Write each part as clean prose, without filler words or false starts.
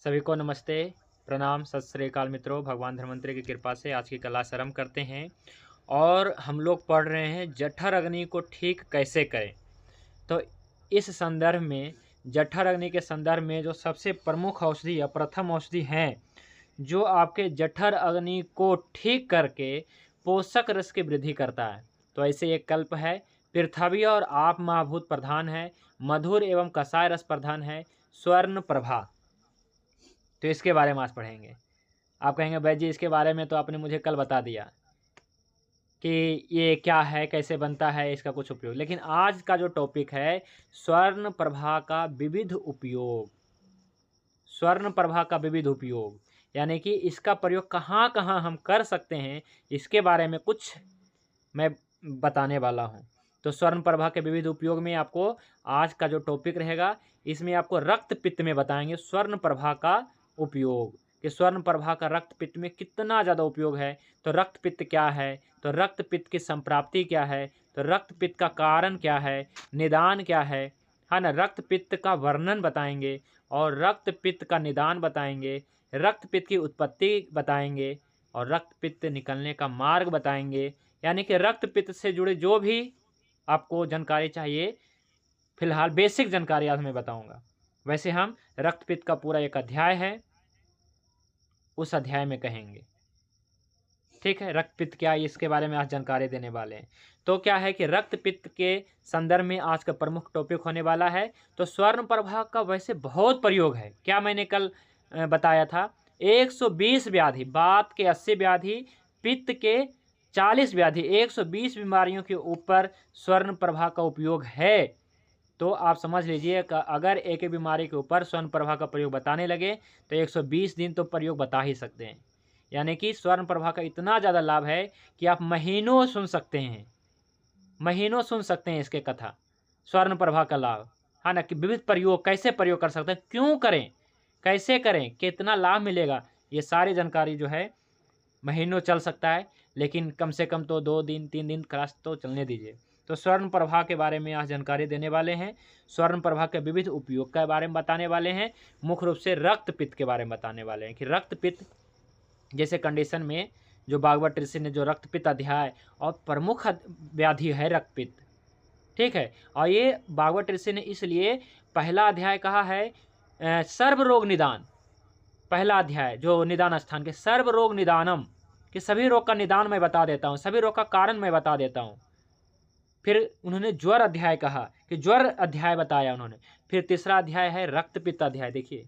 सभी को नमस्ते, प्रणाम, सत श्री अकाल मित्रों। भगवान धन्वंतरि की कृपा से आज की क्लास आरंभ करते हैं और हम लोग पढ़ रहे हैं जठर अग्नि को ठीक कैसे करें। तो इस संदर्भ में जठर अग्नि के संदर्भ में जो सबसे प्रमुख औषधि या प्रथम औषधि हैं, जो आपके जठर अग्नि को ठीक करके पोषक रस की वृद्धि करता है। तो ऐसे एक कल्प है, पृथ्वी और आप महाभूत प्रधान है, मधुर एवं कषाय रस प्रधान है, स्वर्ण प्रभा। तो इसके बारे में आज पढ़ेंगे। आप कहेंगे भाई जी इसके बारे में तो आपने मुझे कल बता दिया कि ये क्या है, कैसे बनता है, इसका कुछ उपयोग। लेकिन आज का जो टॉपिक है स्वर्ण प्रभा का विविध उपयोग। स्वर्ण प्रभा का विविध उपयोग यानी कि इसका प्रयोग कहाँ कहाँ हम कर सकते हैं, इसके बारे में कुछ मैं बताने वाला हूँ। तो स्वर्ण प्रभा के विविध उपयोग में आपको आज का जो टॉपिक रहेगा, इसमें आपको रक्त पित्त में बताएंगे स्वर्ण प्रभा का उपयोग, कि स्वर्ण प्रभा का रक्त पित्त में कितना ज़्यादा उपयोग है। तो रक्त पित्त क्या है, तो रक्त पित्त की संप्राप्ति क्या है, तो रक्त पित्त का कारण क्या है, निदान क्या है ना। रक्त पित्त का वर्णन बताएंगे और रक्त पित्त का निदान बताएंगे, रक्त पित्त की उत्पत्ति बताएंगे और रक्त पित्त निकलने का मार्ग बताएंगे। यानी कि रक्त पित्त से जुड़े जो भी आपको जानकारी चाहिए, फिलहाल बेसिक जानकारी आज मैं बताऊंगा। वैसे हम रक्त पित्त का पूरा एक अध्याय है, उस अध्याय में कहेंगे। ठीक है, रक्त पित्त क्या है इसके बारे में आज जानकारी देने वाले हैं। तो क्या है कि रक्त पित्त के संदर्भ में आज का प्रमुख टॉपिक होने वाला है। तो स्वर्ण प्रभा का वैसे बहुत प्रयोग है। क्या मैंने कल बताया था, 120 व्याधि, वात के 80 व्याधि, पित्त के 40 व्याधि, 120 बीमारियों के ऊपर स्वर्ण प्रभा का उपयोग है। तो आप समझ लीजिए कि अगर एक एक बीमारी के ऊपर स्वर्ण प्रभा का प्रयोग बताने लगे तो 120 दिन तो प्रयोग बता ही सकते हैं। यानी कि स्वर्ण प्रभा का इतना ज़्यादा लाभ है कि आप महीनों सुन सकते हैं, महीनों सुन सकते हैं इसके कथा। स्वर्ण प्रभा का लाभ है ना, कि विविध प्रयोग कैसे प्रयोग कर सकते हैं, क्यों करें, कैसे करें, कितना लाभ मिलेगा, ये सारी जानकारी जो है महीनों चल सकता है। लेकिन कम से कम तो 2 दिन 3 दिन क्लास तो चलने दीजिए। तो स्वर्ण प्रभा के बारे में आज जानकारी देने वाले हैं। स्वर्ण प्रभा के विविध उपयोग के बारे में बताने वाले हैं। मुख्य रूप से रक्त पित्त के बारे में बताने वाले हैं कि रक्त पित्त जैसे कंडीशन में जो भागवत ऋषि ने जो रक्त पित्त अध्याय और प्रमुख व्याधि है रक्त पित्त, ठीक है। और ये भागवत ऋषि ने इसलिए पहला अध्याय कहा है सर्व रोग निदान। पहला अध्याय जो निदान स्थान के सर्व रोग निदानम, कि सभी रोग का निदान मैं बता देता हूँ, सभी रोग का कारण मैं बता देता हूँ। फिर उन्होंने ज्वर अध्याय कहा कि ज्वर अध्याय बताया उन्होंने। फिर तीसरा अध्याय है रक्त पित्त अध्याय। देखिए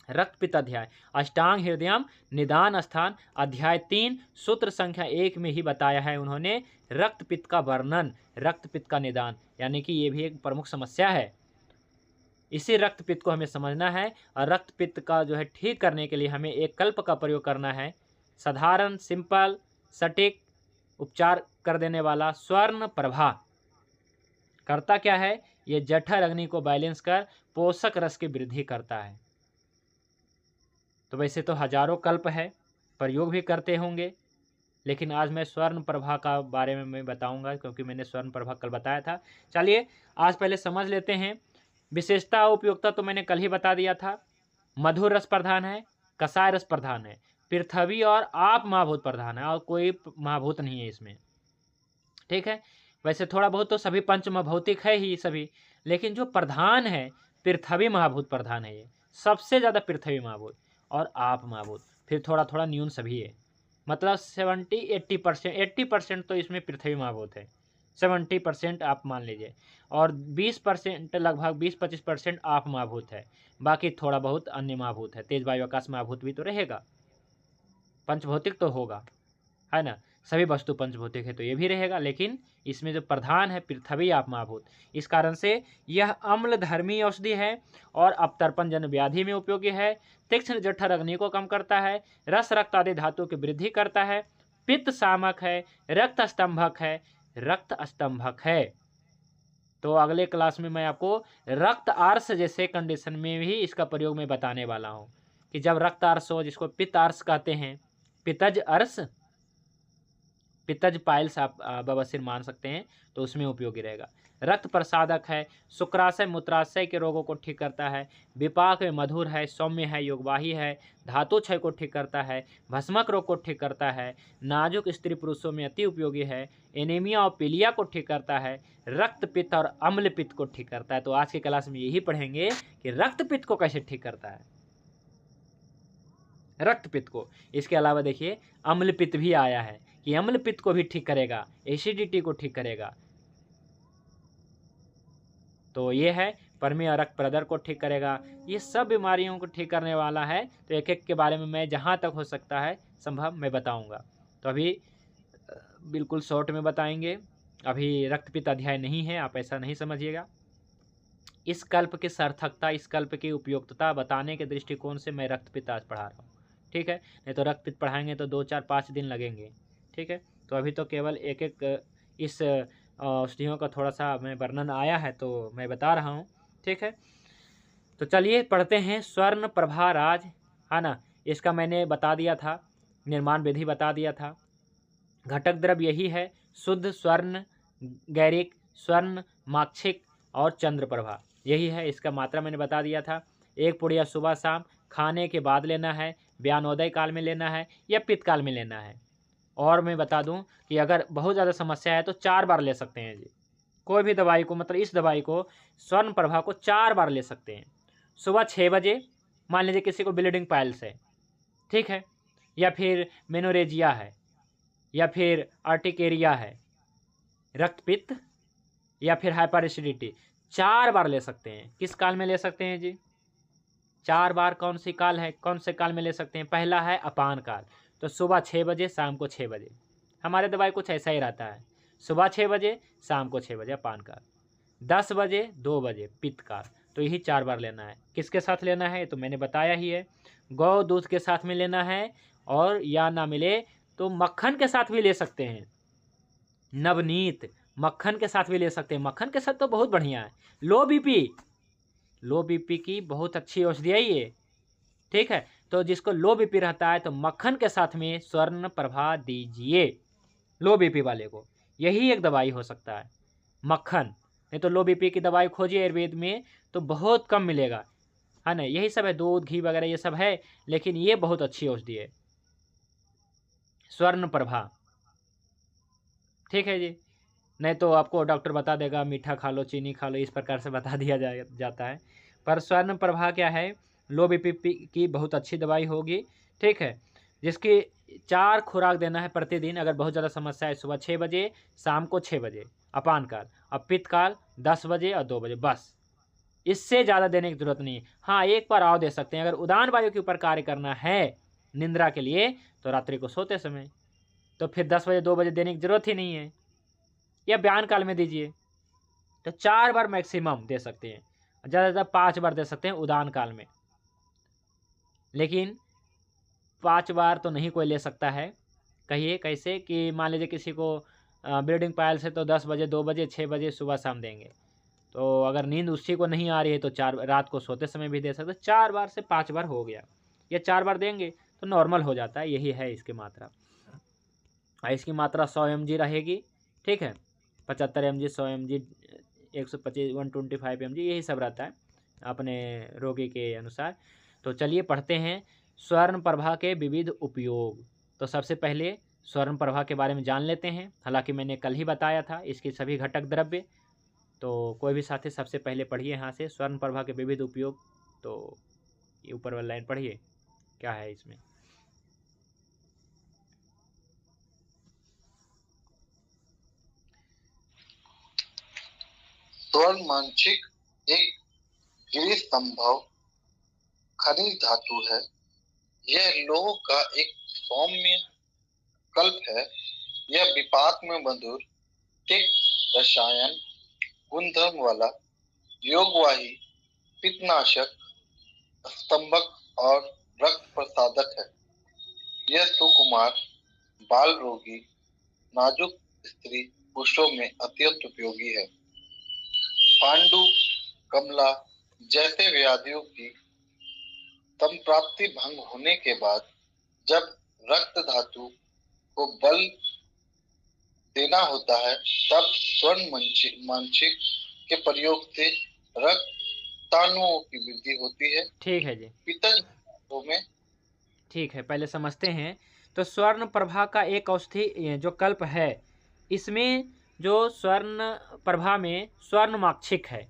रक्त पित्त अध्याय, अष्टांग हृदयम निदान स्थान, अध्याय 3 सूत्र संख्या 1 में ही बताया है उन्होंने रक्त पित्त का वर्णन, रक्त पित्त का निदान। यानी कि ये भी एक प्रमुख समस्या है, इसी रक्त पित्त को हमें समझना है। और रक्त पित्त का जो है ठीक करने के लिए हमें एक कल्प का प्रयोग करना है, साधारण सिंपल सटीक उपचार कर देने वाला स्वर्ण प्रभा। करता क्या है, ये जठर अग्नि को बैलेंस कर पोषक रस की वृद्धि करता है। तो वैसे तो हजारों कल्प है, प्रयोग भी करते होंगे, लेकिन आज मैं स्वर्ण प्रभा का बारे में मैं बताऊंगा, क्योंकि मैंने स्वर्ण प्रभा कल बताया था। चलिए आज पहले समझ लेते हैं। विशेषता उपयोगिता तो मैंने कल ही बता दिया था। मधुर रस प्रधान है, कषाय रस प्रधान है, पृथ्वी और आप महाभूत प्रधान है, और कोई महाभूत नहीं है इसमें, ठीक है। वैसे थोड़ा बहुत तो सभी पंच महाभौतिक है ही सभी, लेकिन जो प्रधान है पृथ्वी महाभूत प्रधान है, ये सबसे ज़्यादा पृथ्वी महाभूत और आप महाभूत, फिर थोड़ा थोड़ा न्यून सभी है। मतलब 70-80%, 80% तो इसमें पृथ्वी महाभूत है, 70% आप मान लीजिए, और 20% लगभग 20-25% आप महाभूत है, बाकी थोड़ा बहुत अन्य महाभूत है। तेज वायु आकाश महाभूत भी तो रहेगा, पंचभौतिक तो होगा, है ना। सभी वस्तु पंचभौतिक है तो ये भी रहेगा, लेकिन इसमें जो प्रधान है पृथ्वी आप महाभूत। इस कारण से यह अम्ल धर्मी औषधि है और अपतर्पण जन व्याधि में उपयोगी है। तीक्ष्ण जठर अग्नि को कम करता है, रस रक्त आदि धातु की वृद्धि करता है, पित्त शामक है, रक्त स्तंभक है, रक्त स्तंभक है। तो अगले क्लास में मैं आपको रक्त आर्स जैसे कंडीशन में भी इसका प्रयोग मैं बताने वाला हूँ, कि जब रक्त आर्स हो, जिसको पित्त आर्स कहते हैं, पित्तज अर्स, पित्तज पाइल्स आप बवासीर मान सकते हैं, तो उसमें उपयोगी रहेगा। रक्त प्रसादक है, शुक्राशय मूत्राशय के रोगों को ठीक करता है, विपाक में मधुर है, सौम्य है, योगवाही है, धातु क्षय को ठीक करता है, भस्मक रोग को ठीक करता है, नाजुक स्त्री पुरुषों में अति उपयोगी है, एनीमिया और पीलिया को ठीक करता है, रक्त पित्त और अम्ल पित्त को ठीक करता है। तो आज की क्लास में यही पढ़ेंगे कि रक्त पित्त को कैसे ठीक करता है, रक्त पित्त को। इसके अलावा देखिए अम्ल पित्त भी आया है कि अम्ल पित्त को भी ठीक करेगा, एसिडिटी को ठीक करेगा। तो ये है प्रमेय और रक्त प्रदर को ठीक करेगा। ये सब बीमारियों को ठीक करने वाला है। तो एक एक के बारे में मैं जहाँ तक हो सकता है संभव मैं बताऊंगा। तो अभी बिल्कुल शॉर्ट में बताएंगे, अभी रक्तपित्त अध्याय नहीं है, आप ऐसा नहीं समझिएगा। इस कल्प की सार्थकता, इस कल्प की उपयुक्तता बताने के दृष्टिकोण से मैं रक्तपित्त आज पढ़ा रहा हूँ, ठीक है। नहीं तो रक्तपित्त पढ़ाएंगे तो 2 4 5 दिन लगेंगे, ठीक है। तो अभी तो केवल एक एक इस औषधियों का थोड़ा सा मैं वर्णन आया है तो मैं बता रहा हूँ, ठीक है। तो चलिए पढ़ते हैं। स्वर्ण प्रभा राज, है ना, इसका मैंने बता दिया था, निर्माण विधि बता दिया था। घटक द्रव्य यही है, शुद्ध स्वर्ण, गैरिक, स्वर्ण, माक्षिक और चंद्रप्रभा, यही है। इसका मात्रा मैंने बता दिया था। 1 पुड़िया सुबह शाम खाने के बाद लेना है, व्यानोदय काल में लेना है या पित्त काल में लेना है। और मैं बता दूं कि अगर बहुत ज़्यादा समस्या है तो 4 बार ले सकते हैं जी। कोई भी दवाई को, मतलब इस दवाई को, स्वर्ण प्रभा को 4 बार ले सकते हैं। सुबह 6 बजे, मान लीजिए किसी को ब्लीडिंग पाइल्स है, ठीक है, या फिर मेनोरेजिया है, या फिर आर्टिकेरिया है, रक्तपित्त, या फिर हाइपर एसिडिटी, 4 बार ले सकते हैं। किस काल में ले सकते हैं जी? 4 बार। कौन सी काल है, कौन से काल में ले सकते हैं? पहला है अपान काल, तो सुबह 6 बजे, शाम को 6 बजे। हमारे दवाई कुछ ऐसा ही रहता है, सुबह 6 बजे, शाम को 6 बजे अपान काल, 10 बजे, 2 बजे पित्त काल। तो यही 4 बार लेना है। किसके साथ लेना है तो मैंने बताया ही है, गौ दूध के साथ में लेना है, और या ना मिले तो मक्खन के साथ भी ले सकते हैं। नवनीत मक्खन के साथ भी ले सकते हैं, मक्खन के साथ तो बहुत बढ़िया है। लो बीपी की बहुत अच्छी औषधि है ये, ठीक है। तो जिसको लो बीपी रहता है तो मक्खन के साथ में स्वर्ण प्रभा दीजिए, लो बीपी वाले को। यही एक दवाई हो सकता है, मक्खन। नहीं तो लो बीपी की दवाई खोजिए आयुर्वेद में तो बहुत कम मिलेगा, है ना। यही सब है, दूध घी वगैरह ये सब है, लेकिन ये बहुत अच्छी औषधि है, स्वर्ण प्रभा, ठीक है जी। नहीं तो आपको डॉक्टर बता देगा मीठा खा लो, चीनी खा लो, इस प्रकार से बता दिया जाता है। पर स्वर्ण प्रभा क्या है, लो बीपी की बहुत अच्छी दवाई होगी, ठीक है। जिसकी 4 खुराक देना है प्रतिदिन। अगर बहुत ज़्यादा समस्या है, सुबह 6 बजे, शाम को 6 बजे अपान काल, और पित्त काल 10 बजे और 2 बजे, बस। इससे ज़्यादा देने की जरूरत नहीं है। हाँ, एक बार आओ दे सकते हैं। अगर उदान वायु के ऊपर कार्य करना है निंद्रा के लिए तो रात्रि को सोते समय, तो फिर 10 बजे 2 बजे देने की जरूरत ही नहीं है, या बयान काल में दीजिए। तो 4 बार मैक्सिमम दे सकते हैं, ज़्यादा से ज़्यादा 5 बार दे सकते हैं उदान काल में, लेकिन 5 बार तो नहीं कोई ले सकता है। कहिए कैसे, कि मान लीजिए किसी को ब्लीडिंग पाइल्स है तो 10 बजे, 2 बजे, 6 बजे सुबह शाम देंगे। तो अगर नींद उसी को नहीं आ रही है तो 4 रात को सोते समय भी दे सकते। 4 बार से 5 बार हो गया, या 4 बार देंगे तो नॉर्मल हो जाता है। यही है इसकी मात्रा। इसकी मात्रा 100 mg रहेगी, ठीक है। 75 mg, 100 mg, 125, 125 mg, यही सब रहता है अपने रोगी के अनुसार। तो चलिए पढ़ते हैं स्वर्ण प्रभा के विविध उपयोग। तो सबसे पहले स्वर्ण प्रभा के बारे में जान लेते हैं। हालांकि मैंने कल ही बताया था इसके सभी घटक द्रव्य। तो कोई भी साथी सबसे पहले पढ़िए यहाँ से स्वर्ण प्रभा के विविध उपयोग। तो ये ऊपर वाली लाइन पढ़िए, क्या है इसमें। स्वर्ण मांछिक एक गिरि संभव खनिज धातु है। यह लौह का एक सौम्य कल्प है। यह विपाक में मधुर, तिक्त रसायन गुणधर्म वाला, योगवाही, पित्तनाशक, स्तंभक और रक्त प्रसादक है। यह सुकुमार, बाल रोगी, नाजुक स्त्री पुरुषों में अत्यंत उपयोगी है। पांडु, कमला जैसे व्याधियों की संप्राप्ति भंग होने के बाद जब रक्त धातु को बल देना होता है, तब स्वर्ण मांछिक के प्रयोग से रक्ताणुओं की वृद्धि होती है। ठीक है जी, पित्तज में ठीक है, पहले समझते हैं। तो स्वर्ण प्रभा का एक औषधि जो कल्प है, इसमें जो स्वर्ण प्रभा में स्वर्ण माक्षिक है,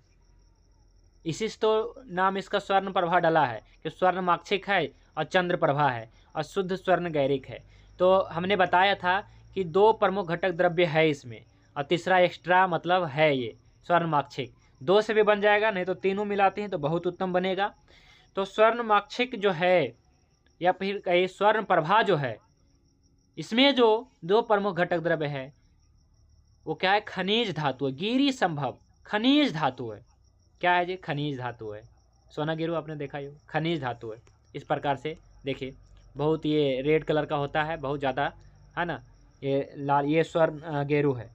इसी से तो नाम इसका स्वर्ण प्रभा डला है कि स्वर्ण माक्षिक है और चंद्र प्रभा है और शुद्ध स्वर्ण गैरिक है। तो हमने बताया था कि दो प्रमुख घटक द्रव्य है इसमें और तीसरा एक्स्ट्रा मतलब है ये स्वर्ण माक्षिक। दो से भी बन जाएगा, नहीं तो तीनों मिलाते हैं तो बहुत उत्तम बनेगा। तो स्वर्ण माक्षिक जो है या फिर कहीं स्वर्ण प्रभा जो है, इसमें जो दो प्रमुख घटक द्रव्य है वो क्या है? खनिज धातु है, गिरी संभव खनिज धातु है। क्या है जी? खनिज धातु है। सोना गिरू आपने देखा ही हो, खनिज धातु है। इस प्रकार से देखिए, बहुत ये रेड कलर का होता है, बहुत ज़्यादा, है ना। ये लाल, ये स्वर्ण गेरू है,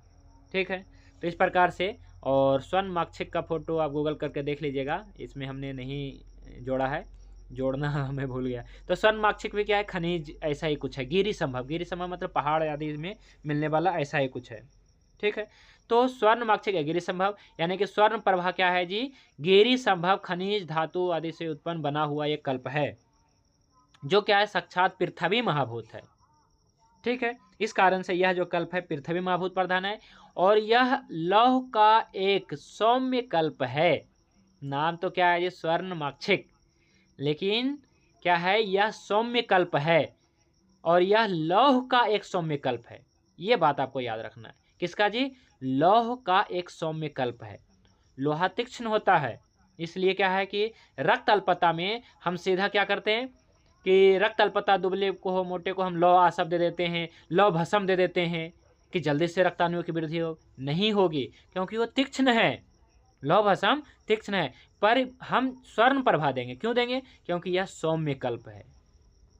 ठीक है। तो इस प्रकार से, और स्वर्ण माक्षिक का फोटो आप गूगल करके देख लीजिएगा, इसमें हमने नहीं जोड़ा है, जोड़ना हमें भूल गया। तो स्वर्ण माक्षिक भी क्या है? खनिज ऐसा ही कुछ है, गिरी संभव। गिरी संभव मतलब पहाड़ आदि में मिलने वाला ऐसा ही कुछ है, ठीक है। तो स्वर्ण माक्षिक है गिरी संभव, यानी कि स्वर्ण प्रभा क्या है जी? गिरी संभव खनिज धातु आदि से उत्पन्न बना हुआ एक कल्प है, जो क्या है? साक्षात पृथ्वी महाभूत है, ठीक है। इस कारण से यह जो कल्प है पृथ्वी महाभूत प्रधान है, और यह लौह का एक सौम्य कल्प है। नाम तो क्या है जी? स्वर्ण माक्षिक, लेकिन क्या है? यह सौम्य कल्प है और यह लौह का एक सौम्य कल्प है। ये बात आपको याद रखना है। किसका जी? लौह का एक सौम्य कल्प है। लोहा तीक्ष्ण होता है, इसलिए क्या है कि रक्त अल्पता में हम सीधा क्या करते हैं कि रक्त अल्पता, दुबले को मोटे को हम लौह आसव दे देते हैं, लौह भस्म दे देते हैं कि जल्दी से रक्ताणुओं की वृद्धि हो। नहीं होगी, क्योंकि वो तीक्ष्ण है, लौह भस्म तीक्ष्ण है। पर हम स्वर्ण प्रभा देंगे, क्यों देंगे? क्योंकि यह सौम्य कल्प है।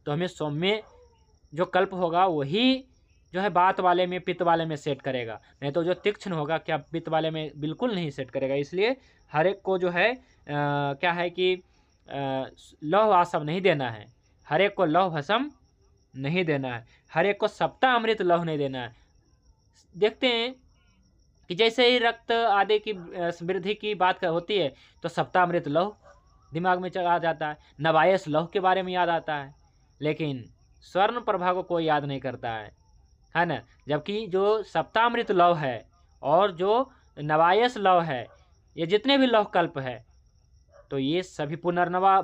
तो हमें सौम्य जो कल्प होगा वही जो है बात वाले में, पित्त वाले में सेट करेगा, नहीं तो जो तीक्ष्ण होगा क्या पित्त वाले में बिल्कुल नहीं सेट करेगा। इसलिए हर एक को जो है क्या है कि लौह आसव नहीं देना है, हर एक को लौह भस्म नहीं देना है, हर एक को सप्ता अमृत लौह नहीं देना है। देखते हैं कि जैसे ही रक्त आदि की वृद्धि की बात होती है तो सप्तामृत लौह दिमाग में चला जाता है, नवायस लौह के बारे में याद आता है, लेकिन स्वर्ण प्रभा को कोई याद नहीं करता है ना। जबकि जो सप्तामृत लौह है और जो नवायस लौह है, ये जितने भी लौह कल्प है, तो ये सभी पुनर्नवा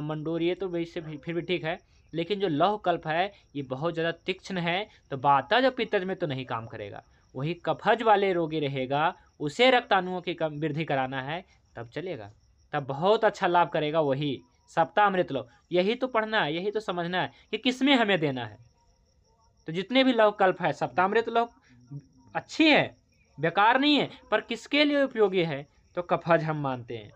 मंडूरिय तो वैसे फिर भी ठीक है, लेकिन जो लौह कल्प है ये बहुत ज़्यादा तीक्ष्ण है, तो वातज और पित्तज में तो नहीं काम करेगा। वही कफज वाले रोगी रहेगा, उसे रक्ताणुओं की वृद्धि कराना है, तब चलेगा, तब बहुत अच्छा लाभ करेगा वही सप्तामृत लौह। यही तो पढ़ना है, यही तो समझना है कि किसमें हमें देना है। तो जितने भी लौह कल्प है, सप्तामृत लौह अच्छी है, बेकार नहीं है, पर किसके लिए उपयोगी है? तो कफज हम मानते हैं,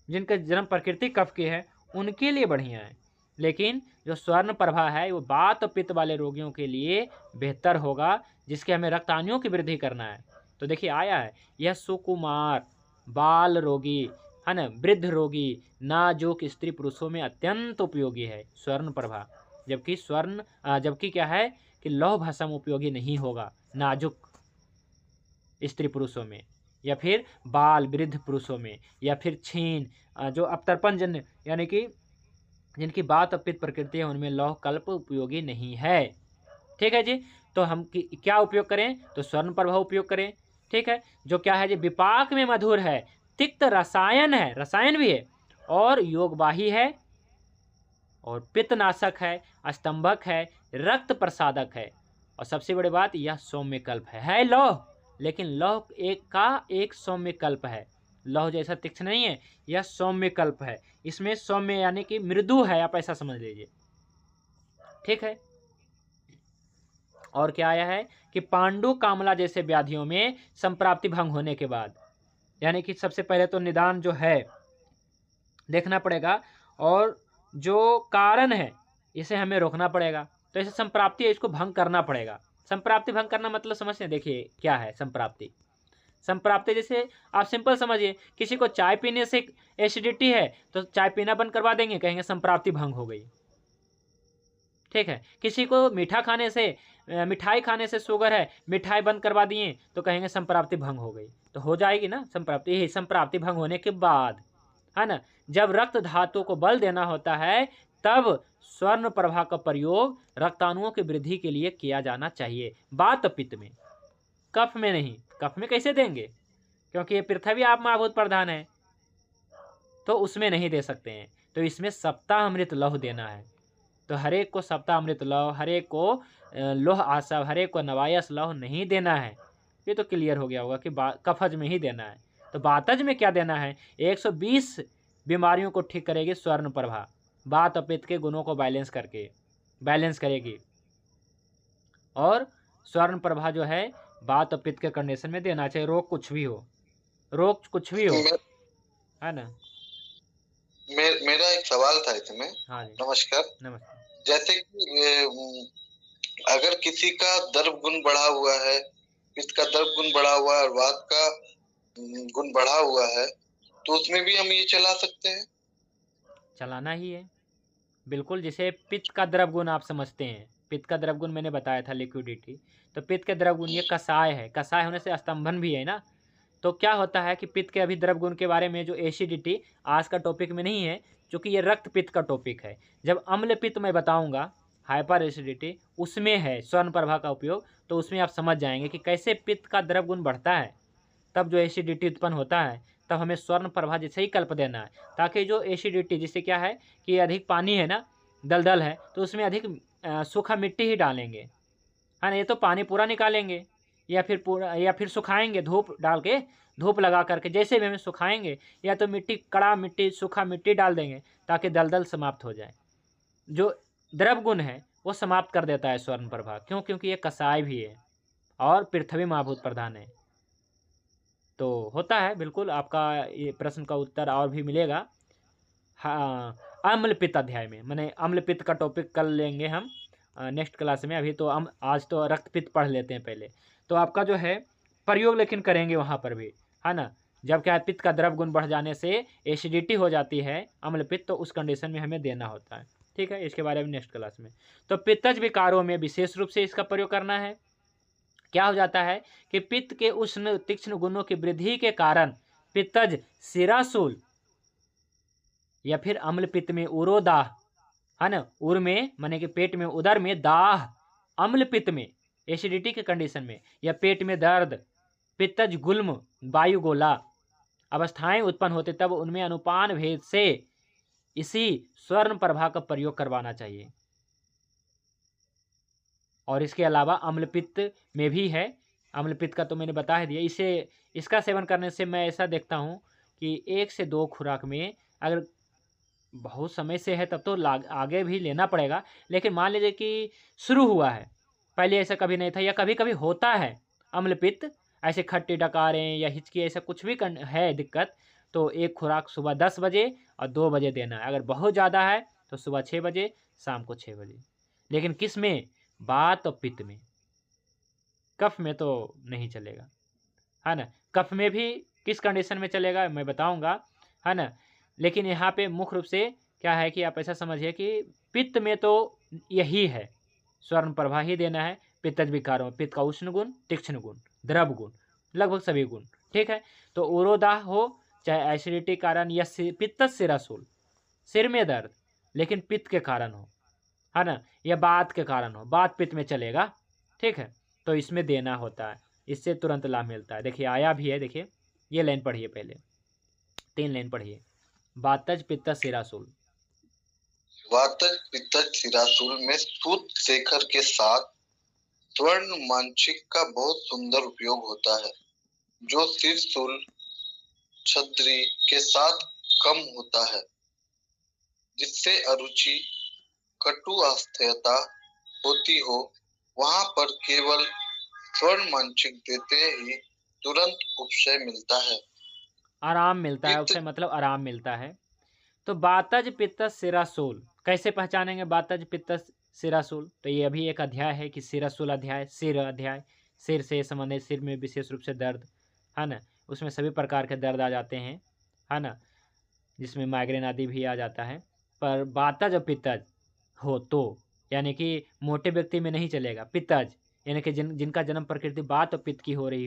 जिनका जन्म प्रकृति कफ की है उनके लिए बढ़िया है। लेकिन जो स्वर्ण प्रभा है वो वात और पित्त वाले रोगियों के लिए बेहतर होगा, जिसके हमें रक्ताणुओं की वृद्धि करना है। तो देखिए आया है, यह सुकुमार, बाल रोगी, है ना, वृद्ध रोगी, नाजुक स्त्री पुरुषों में अत्यंत उपयोगी है स्वर्ण प्रभा। जबकि क्या है कि लौह भस्म उपयोगी नहीं होगा नाजुक स्त्री पुरुषों में, या फिर बाल वृद्ध पुरुषों में, या फिर छीन जो अपतर्पण जन्य, यानी कि जिनकी बात और पित्त प्रकृति है, उनमें लौह कल्प उपयोगी नहीं है, ठीक है जी। तो हम क्या उपयोग करें? तो स्वर्ण प्रभा उपयोग करें, ठीक है। जो क्या है जी? विपाक में मधुर है, तिक्त रसायन है, रसायन भी है, और योगवाही है, और पित्तनाशक है, स्तंभक है, रक्त प्रसादक है, और सबसे बड़ी बात यह सौम्य कल्प है लौह, लेकिन लौह एक सौम्य कल्प है। लौह जैसा तीक्ष्ण नहीं है, यह सौम्य कल्प है। इसमें सौम्य यानी कि मृदु है, आप ऐसा समझ लीजिए, ठीक है। और क्या आया है कि पांडु कामला जैसे व्याधियों में संप्राप्ति भंग होने के बाद, यानी कि सबसे पहले तो निदान जो है देखना पड़ेगा, और जो कारण है इसे हमें रोकना पड़ेगा। तो ऐसे संप्राप्ति है, इसको भंग करना पड़ेगा। संप्राप्ति भंग करना मतलब समझते हैं, देखिए क्या है संप्राप्ति। संप्राप्ति जैसे आप सिंपल समझिए, किसी को चाय पीने से एसिडिटी है तो चाय पीना बंद करवा देंगे, कहेंगे संप्राप्ति भंग हो गई, ठीक है। किसी को मीठा खाने से मिठाई खाने से शुगर है, मिठाई बंद करवा दिए तो कहेंगे संप्राप्ति भंग हो गई, तो हो जाएगी ना संप्राप्ति। यही संप्राप्ति भंग होने के बाद, है ना, जब रक्त धातु को बल देना होता है तब स्वर्ण प्रभा का प्रयोग रक्ताणुओं की वृद्धि के लिए किया जाना चाहिए, वात पित्त में, कफ में नहीं। कफ में कैसे देंगे, क्योंकि ये पृथ्वी आप महाभूत प्रधान है, तो उसमें नहीं दे सकते हैं। तो इसमें सप्ताहामृत लौह देना है। तो हरेक को सप्ताहामृत लौह, हरेक को लोह आसव, हरेक को नवायस लौह नहीं देना है। ये तो क्लियर हो गया होगा कि कफज में ही देना है। तो बातज में क्या देना है, 120 बीमारियों को ठीक करेगी स्वर्ण प्रभा, वात और पित्त के गुणों को बैलेंस करेगी। और स्वर्ण प्रभा जो है वात और पित्त के कंडीशन में देना चाहिए, रोग कुछ भी हो, है ना। मेरा एक सवाल था इसमें। हाँ जी, नमस्कार। जैसे कि अगर किसी का द्रव गुण बढ़ा हुआ है, पित्त का द्रव गुण बढ़ा हुआ है और वात का गुण बढ़ा हुआ है, तो उसमें भी हम ये चला सकते हैं? चलाना ही है बिल्कुल। जिसे पित्त का द्रव गुण आप समझते हैं, पित्त का द्रव गुण मैंने बताया था लिक्विडिटी, तो पित्त के द्रव गुण ये कसाय है, कसाय होने से स्तंभन भी है ना। तो क्या होता है कि पित्त के अभी द्रव गुण के बारे में जो एसिडिटी आज का टॉपिक में नहीं है, क्योंकि ये रक्त पित्त का टॉपिक है। जब अम्ल पित्त मैं बताऊंगा, हाइपर एसिडिटी, उसमें है स्वर्ण प्रभा का उपयोग, तो उसमें आप समझ जाएंगे कि कैसे पित्त का द्रव गुण बढ़ता है, तब जो एसिडिटी उत्पन्न होता है, तब हमें स्वर्ण प्रभा जैसे ही कल्प देना है, ताकि जो एसिडिटी, जिससे क्या है कि अधिक पानी है ना, दलदल है, तो उसमें अधिक सूखा मिट्टी ही डालेंगे, है ना। ये तो पानी पूरा निकालेंगे या फिर सुखाएंगे, धूप डाल के, धूप लगा करके जैसे भी हमें सुखाएंगे, या तो मिट्टी, कड़ा मिट्टी, सूखा मिट्टी डाल देंगे ताकि दलदल समाप्त हो जाए। जो द्रव गुण है वो समाप्त कर देता है स्वर्ण प्रभा। क्यों? क्योंकि ये कसाय भी है और पृथ्वी महाभूत प्रधान है। तो होता है बिल्कुल। आपका ये प्रश्न का उत्तर और भी मिलेगा। हाँ, अम्ल पित्त अध्याय में, मैंने अम्ल पित्त का टॉपिक कल लेंगे हम नेक्स्ट क्लास में। अभी तो आज तो रक्त पित्त पढ़ लेते हैं पहले। तो आपका जो है प्रयोग लेकिन करेंगे वहाँ पर भी, है ना। जब क्या है, पित्त का द्रव गुण बढ़ जाने से एसिडिटी हो जाती है, अम्ल पित्त, तो उस कंडीशन में हमें देना होता है। ठीक है, इसके बारे में नेक्स्ट क्लास में। तो पित्तज विकारों में विशेष रूप से इसका प्रयोग करना है। क्या हो जाता है कि पित्त के उष्ण तीक्ष्ण गुणों की वृद्धि के कारण पित्तज सिराशूल या फिर अम्ल पित्त में उरोदाह, है ना, उर में माने कि पेट में, उदर में दाह, अम्ल पित्त में एसिडिटी के कंडीशन में, या पेट में दर्द, पित्तज गुल्म, वायुगोला अवस्थाएं उत्पन्न होते, तब उनमें अनुपान भेद से इसी स्वर्ण प्रभा का प्रयोग करवाना चाहिए। और इसके अलावा अम्लपित्त में भी है। अम्लपित्त का तो मैंने बता ही दिया। इसका सेवन करने से मैं ऐसा देखता हूँ कि 1 से 2 खुराक में, अगर बहुत समय से है तब तो आगे भी लेना पड़ेगा, लेकिन मान लीजिए कि शुरू हुआ है, पहले ऐसा कभी नहीं था, या कभी कभी होता है अम्लपित्त, ऐसे खट्टी डकारें या हिचकी, ऐसा कुछ भी है दिक्कत, तो 1 खुराक सुबह 10 बजे और 2 बजे देना है। अगर बहुत ज़्यादा है तो सुबह 6 बजे, शाम को 6 बजे। लेकिन किस में? वात और पित्त में। कफ में तो नहीं चलेगा, है ना। कफ में भी किस कंडीशन में चलेगा मैं बताऊंगा, है ना। लेकिन यहाँ पे मुख्य रूप से क्या है कि आप ऐसा समझिए कि पित्त में तो यही है, स्वर्ण प्रभा ही देना है। पित्तज विकारों, पित्त का उष्ण गुण, तीक्ष्ण गुण, द्रव गुण, लगभग सभी गुण। ठीक है, तो उरोदाह हो, चाहे एसिडिटी कारण, या पित्त सिराशूल, सिर में दर्द लेकिन पित्त के कारण हो, है ना, या बात के कारण हो, बात पित्त में चलेगा। ठीक है, तो इसमें देना होता है, इससे तुरंत लाभ मिलता है। देखिए आया भी है, देखिए ये लाइन पढ़िए, पहले 3 लाइन पढ़िए। वातज पित्त सिराशूल, वातज पित्तज सिराशूल में सूत शेखर के साथ स्वर्ण मांछिक का बहुत सुंदर उपयोग होता है, जो सिरशूल छद्री के साथ कम होता है, जिससे अरुचि, कटु अस्थैता होती हो, वहां पर केवल स्वर्ण मांछिक देते ही तुरंत उपशय मिलता है, आराम मिलता है, उससे मतलब आराम मिलता है। तो वातज पित्त सिराशूल कैसे पहचानेंगे? वातज पित्त सिराशूल, तो ये अभी एक अध्याय है कि सिराशूल अध्याय, सिर अध्याय, सिर से संबंधित, सिर में विशेष रूप से दर्द, है ना, उसमें सभी प्रकार के दर्द आ जाते हैं, है ना, जिसमें माइग्रेन आदि भी आ जाता है। पर वातज और पित्तज हो तो यानी कि मोटे व्यक्ति में नहीं चलेगा। पित्तज यानी कि जिनका जन्म प्रकृति वात और पित्त की हो रही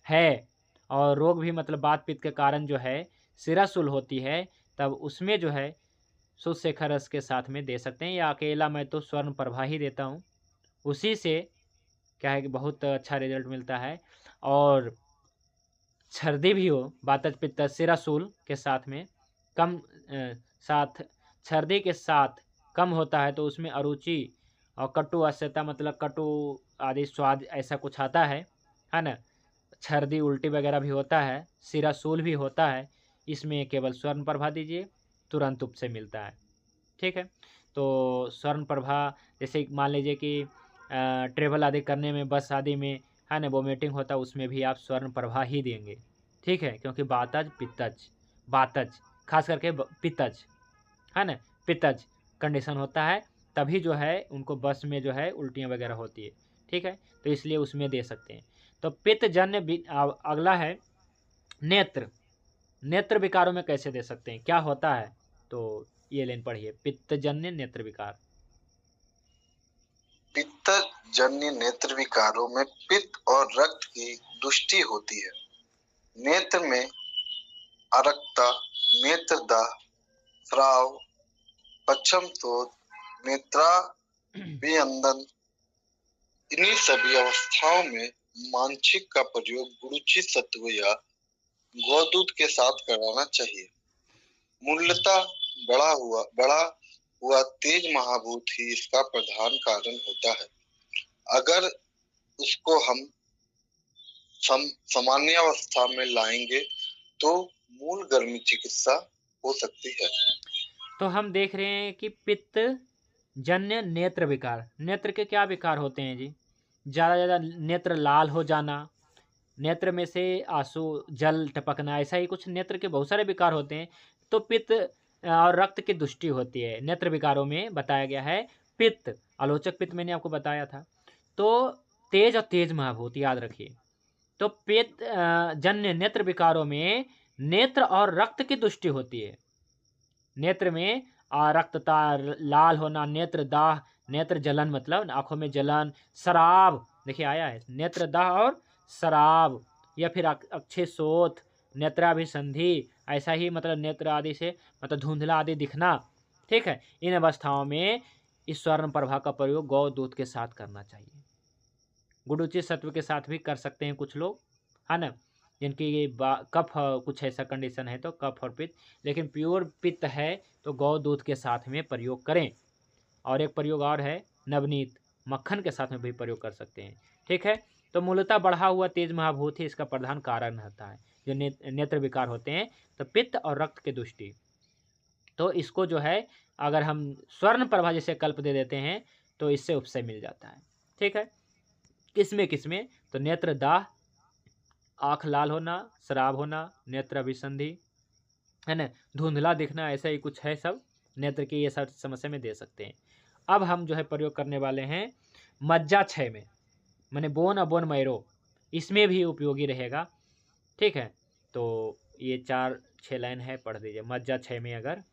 है और रोग भी मतलब वात पित्त के कारण जो है सिराशूल होती है, तब उसमें जो है शुद्ध शेखर रस के साथ में दे सकते हैं, या अकेला मैं तो स्वर्ण प्रभा ही देता हूँ। उसी से क्या है कि बहुत अच्छा रिजल्ट मिलता है। और सर्दी भी हो, वातज पित्तज सिराशूल के साथ में कम साथ सर्दी के साथ कम होता है, तो उसमें अरुचि और कटु अस्यता मतलब कटु आदि स्वाद ऐसा कुछ आता है ना। सर्दी उल्टी वगैरह भी होता है, सिराशूल भी होता है, इसमें केवल स्वर्ण प्रभा दीजिए, तुरंत उपसे मिलता है। ठीक है, तो स्वर्ण प्रभा जैसे मान लीजिए कि ट्रेवल आदि करने में, बस आदि में है ना वोमिटिंग होता है, उसमें भी आप स्वर्ण प्रभा ही देंगे। ठीक है, क्योंकि वातज खास करके पित्तज है ना, पित्तज कंडीशन होता है, तभी जो है उनको बस में जो है उल्टियाँ वगैरह होती है। ठीक है, तो इसलिए उसमें दे सकते हैं। तो पित्तजन्य अगला है नेत्र। नेत्र विकारों में कैसे दे सकते हैं, क्या होता है, तो ये लाइन पढ़िए, पित्तजन्य नेत्र विकार। पित्तजन्य नेत्र विकारों में पित्त और रक्त की दुष्टि होती है। नेत्र में अरक्ता, नेत्रदाह, स्राव, पश्चमशोथ, नेत्राभियंदन, इन्हीं सभी अवस्थाओं में मांछिक का प्रयोग गुरुचि सत्व या गौदूत के साथ कराना चाहिए। मूलतः बढ़ा हुआ तेज महाभूत ही इसका प्रधान कारण होता है। अगर उसको हम सामान्य अवस्था में लाएंगे तो मूल गर्मी चिकित्सा हो सकती है। तो हम देख रहे हैं कि पित्त जन्य नेत्र विकार, नेत्र के क्या विकार होते हैं जी, ज़्यादा नेत्र लाल हो जाना, नेत्र में से आंसू जल टपकना, ऐसा ही कुछ नेत्र के बहुत सारे विकार होते हैं। तो पित्त और रक्त की दुष्टि होती है नेत्र विकारों में, बताया गया है। पित्त आलोचक पित्त मैंने आपको बताया था। तो तेज और तेज महाभूत याद रखिए। तो पित्त जन्य नेत्र विकारों में नेत्र और रक्त की दुष्टि होती है। नेत्र में रक्तता, लाल होना, नेत्र दाह, नेत्र जलन मतलब आंखों में जलन, शराब देखिए आया है, नेत्र दाह और शराब, या फिर अक्षय शोथ, नेत्राभिसंधि, ऐसा ही मतलब नेत्र आदि से मतलब धुंधला आदि दिखना। ठीक है, इन अवस्थाओं में इस स्वर्ण प्रभा का प्रयोग गौ दूध के साथ करना चाहिए। गुडुचित सत्व के साथ भी कर सकते हैं कुछ लोग, है ना, जिनकी ये कफ कुछ ऐसा कंडीशन है तो कफ और पित्त, लेकिन प्योर पित्त है तो गौ दूध के साथ में प्रयोग करें। और एक प्रयोग और है, नवनीत मक्खन के साथ में भी प्रयोग कर सकते हैं। ठीक है, तो मूलतः बढ़ा हुआ तेज महाभूत ही इसका प्रधान कारण रहता है, जो नेत्र विकार होते हैं, तो पित्त और रक्त की दुष्टि। तो इसको जो है अगर हम स्वर्ण प्रभा जैसे कल्प दे देते हैं तो इससे उपशय मिल जाता है। ठीक है, किसमें तो नेत्र दाह, आँख लाल होना, शराब होना, नेत्र अभिसंधि, है ना, धुंधला दिखना, ऐसा ही कुछ है सब नेत्र की ये सब समस्या में दे सकते हैं। अब हम जो है प्रयोग करने वाले हैं मज्जा क्षय में, माने बोन और बोन मैरो, इसमें भी उपयोगी रहेगा। ठीक है, तो ये 4-6 लाइन है, पढ़ दीजिए। मज्जा क्षय में अगर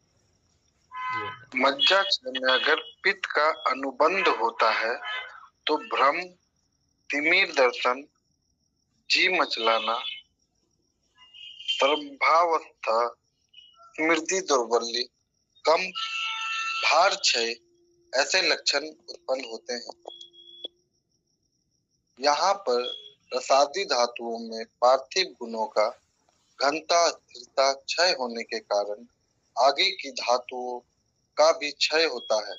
मज्जा क्षय में अगर पित्त का अनुबंध होता है तो भ्रम, तिमिर दर्शन, जी मचलाना, सर्वावस्था, स्मृति दुर्बल्य, कम भार क्षय ऐसे लक्षण उत्पन्न होते हैं। यहाँ पर रसादी धातुओं में पार्थिव गुणों का घनता स्थिरता क्षय होने के कारण आगे की धातुओं का भी क्षय होता है।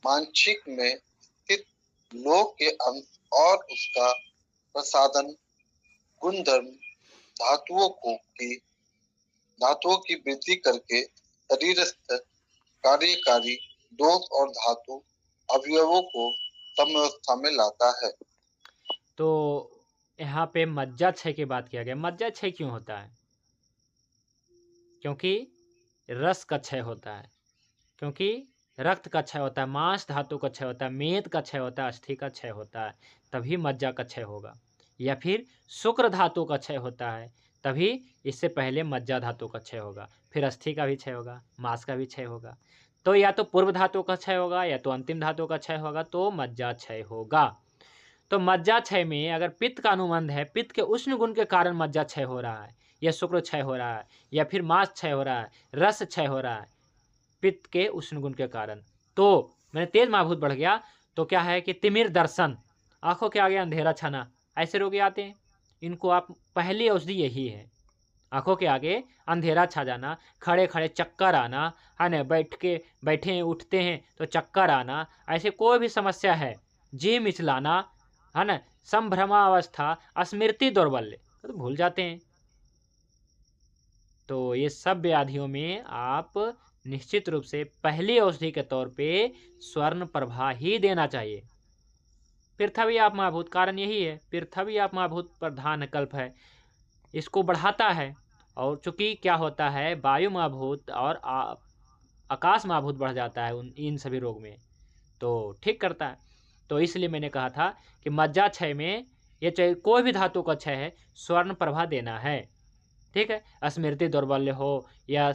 मांछिक में स्थित लोह के अंश और उसका प्रसादन गुणधर्म धातुओं की वृद्धि करके शरीरस्थ कार्यकारी दोष और धातु अवयवों को समवस्था में लाता है। तो यहाँ पे मज्जा क्षय की बात किया गया। मज्जा क्षय क्यों होता है? क्योंकि रस का क्षय होता है, क्योंकि रक्त का क्षय होता है, मांस धातु का क्षय होता है, मेद का क्षय होता है, अस्थि का क्षय होता है, तभी मज्जा का क्षय होगा। या फिर शुक्र धातु का क्षय होता है, तभी इससे पहले मज्जा धातु का क्षय होगा, फिर अस्थि का भी क्षय होगा, मांस का भी क्षय होगा। तो या तो पूर्व धातु का क्षय होगा या तो अंतिम धातु का क्षय होगा, तो मज्जा क्षय होगा। तो मज्जा क्षय में अगर पित्त का अनुबंध है, पित्त के उष्ण गुण के कारण मज्जा क्षय हो रहा है, या शुक्र क्षय हो रहा है, या फिर मांस क्षय हो रहा है, रस क्षय हो रहा है पित्त के उष्ण गुण के कारण, तो मैंने तेज महाभूत बढ़ गया, तो क्या है कि तिमिर दर्शन, आंखों के आगे अंधेरा छाना, ऐसे रोगी आते हैं। इनको आप पहली औषधि यही है, आंखों के आगे अंधेरा छा जाना, खड़े खड़े चक्कर आना, है ना, बैठे हैं उठते हैं तो चक्कर आना, ऐसे कोई भी समस्या है, जी मिचलाना, है ना, संभ्रमावस्था, स्मृति दौर्बल्य, तो भूल जाते हैं। तो ये सब व्याधियों में आप निश्चित रूप से पहली औषधि के तौर पे स्वर्ण प्रभा ही देना चाहिए। पृथ्वी आप महाभूत, कारण यही है, पृथ्वी आप महाभूत प्रधान कल्प है, इसको बढ़ाता है। और चूंकि क्या होता है, वायु महाभूत और आकाश महाभूत बढ़ जाता है इन सभी रोग में, तो ठीक करता है। तो इसलिए मैंने कहा था कि मज्जा क्षय में ये चाहे कोई भी धातु का क्षय है, स्वर्ण प्रभा देना है, ठीक है। स्मृति दौर्बल्य हो या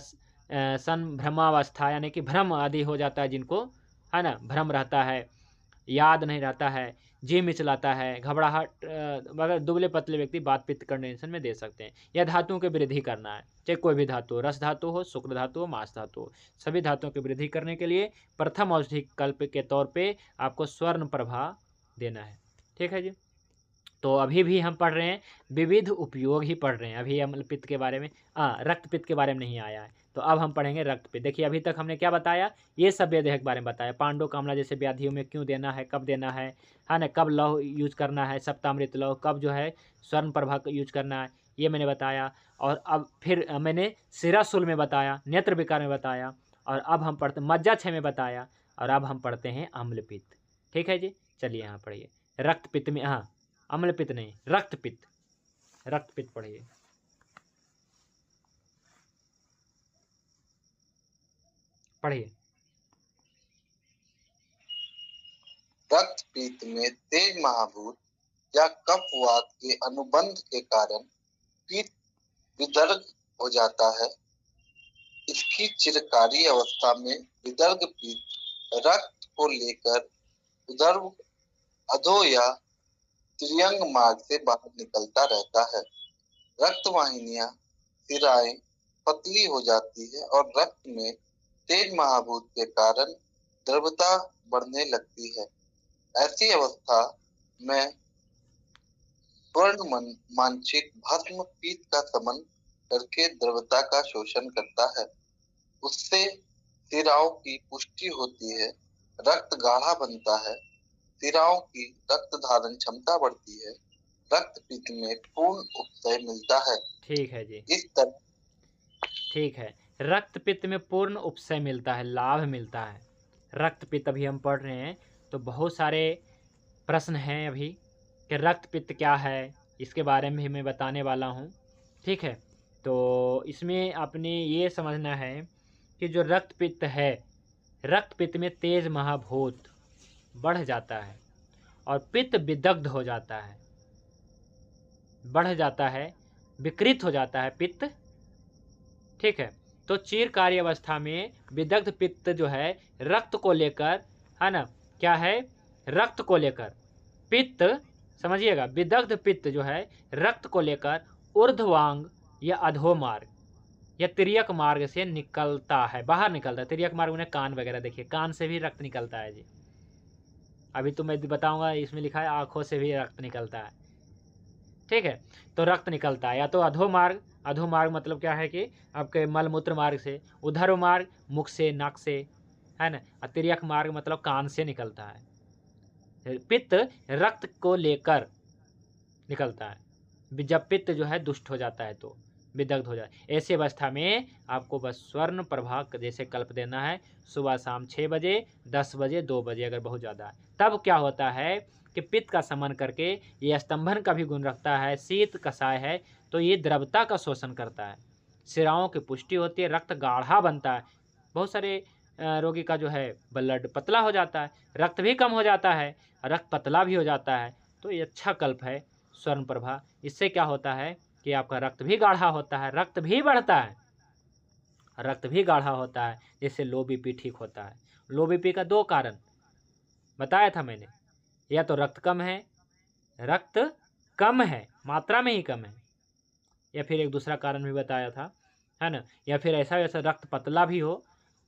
संभ्रमावस्था, यानी कि भ्रम आदि हो जाता है जिनको, है ना, भ्रम रहता है, याद नहीं रहता है, जी मिचलाता है, घबराहट, अगर दुबले पतले व्यक्ति बात पित्त कंडेंशन में दे सकते हैं। या धातुओं की वृद्धि करना है, चाहे कोई भी धातु, रस धातु हो, शुक्र धातु हो, मांस धातु हो, सभी धातुओं की वृद्धि करने के लिए प्रथम औषधि कल्प के तौर पे आपको स्वर्ण प्रभा देना है, ठीक है जी। तो अभी भी हम पढ़ रहे हैं, विविध उपयोग ही पढ़ रहे हैं, अभी अम्ल पित्त के बारे में, रक्त पित्त के बारे में नहीं आया है। तो अब हम पढ़ेंगे रक्त पित्त। देखिए अभी तक हमने क्या बताया, ये सब वेदेह के बारे में बताया, पांडु कामला जैसे व्याधियों में क्यों देना है, कब देना है ना, कब लौह यूज करना है, सप्तामृत लौह, कब जो है स्वर्ण प्रभा यूज करना है, ये मैंने बताया। और अब फिर मैंने शिराशूल में बताया, नेत्र विकार में बताया, और अब हम पढ़ते मज्जा क्षय में बताया, और अब हम पढ़ते हैं अम्ल पित्त, ठीक है जी। चलिए यहाँ पढ़िए, रक्त पित्त में, हाँ अम्ल पित्त नहीं, रक्त पित्त, रक्त पित्त पढ़िए। पढ़िए। रक्त पित्त में तेज महाभूत या कफवात के अनुबंध के कारण पित्त विदर्भ हो जाता है। इसकी चिरकारी अवस्था में विदर्भ पित्त रक्त को लेकर उदर, अधो या त्रियंग मार्ग से बाहर निकलता रहता है। रक्त वाहिनियां, सिराएं पतली हो जाती है और रक्त में तेज महाभूत के कारण द्रवता बढ़ने लगती है। ऐसी अवस्था में स्वर्ण मांछिक भस्म पित्त का समन करके द्रवता का शोषण करता है। उससे सिराओं की पुष्टि होती है, रक्त गाढ़ा बनता है, सिराओं की रक्त धारण क्षमता बढ़ती है, रक्त पित्त में पूर्ण उपशय मिलता है। ठीक है जी, इस तरह ठीक है, रक्त पित्त में पूर्ण उपशय मिलता है, लाभ मिलता है। रक्त पित्त अभी हम पढ़ रहे हैं, तो बहुत सारे प्रश्न हैं अभी कि रक्त पित्त क्या है, इसके बारे में भी मैं बताने वाला हूँ, ठीक है। तो इसमें आपने ये समझना है कि जो रक्त पित्त है, रक्त पित्त में तेज महाभूत बढ़ जाता है और पित्त विदग्ध हो जाता है, बढ़ जाता है, विकृत हो जाता है पित्त, ठीक है। तो चिरकारी अवस्था में विदग्ध पित्त जो है रक्त को लेकर, है ना, क्या है, रक्त को लेकर पित्त, समझिएगा, विदग्ध पित्त जो है रक्त को लेकर ऊर्ध्वांग या अधोमार्ग या तिर्यक मार्ग से निकलता है, बाहर निकलता है। तिर्यक मार्ग में कान वगैरह, देखिए कान से भी रक्त निकलता है जी, अभी तो मैं बताऊंगा, इसमें लिखा है आंखों से भी रक्त निकलता है, ठीक है। तो रक्त निकलता है या तो अधोमार्ग, अधोमार्ग मतलब क्या है कि आपके मलमूत्र मार्ग से, उधर मार्ग मुख से, नाक से, है ना, और तिर्यक मार्ग मतलब कान से निकलता है। पित्त रक्त को लेकर निकलता है, जब पित्त जो है दुष्ट हो जाता है तो विदग्ध हो जाए, ऐसी अवस्था में आपको बस स्वर्ण प्रभा जैसे कल्प देना है, सुबह शाम 6 बजे, 10 बजे, 2 बजे, अगर बहुत ज़्यादा है। तब क्या होता है कि पित्त का समन करके, ये स्तंभन का भी गुण रखता है, शीत कषाय है, तो ये द्रवता का शोषण करता है, सिराओं की पुष्टि होती है, रक्त गाढ़ा बनता है। बहुत सारे रोगी का जो है ब्लड पतला हो जाता है, रक्त भी कम हो जाता है, रक्त पतला भी हो जाता है। तो ये अच्छा कल्प है स्वर्ण प्रभा। इससे क्या होता है कि आपका रक्त भी गाढ़ा होता है, रक्त भी बढ़ता है, रक्त भी गाढ़ा होता है, जिससे लो बीपी ठीक होता है। लो बीपी का 2 कारण बताया था मैंने, या तो रक्त कम है, मात्रा में ही कम है, या फिर एक दूसरा कारण भी बताया था, है ना? या फिर ऐसा वैसा रक्त पतला भी हो,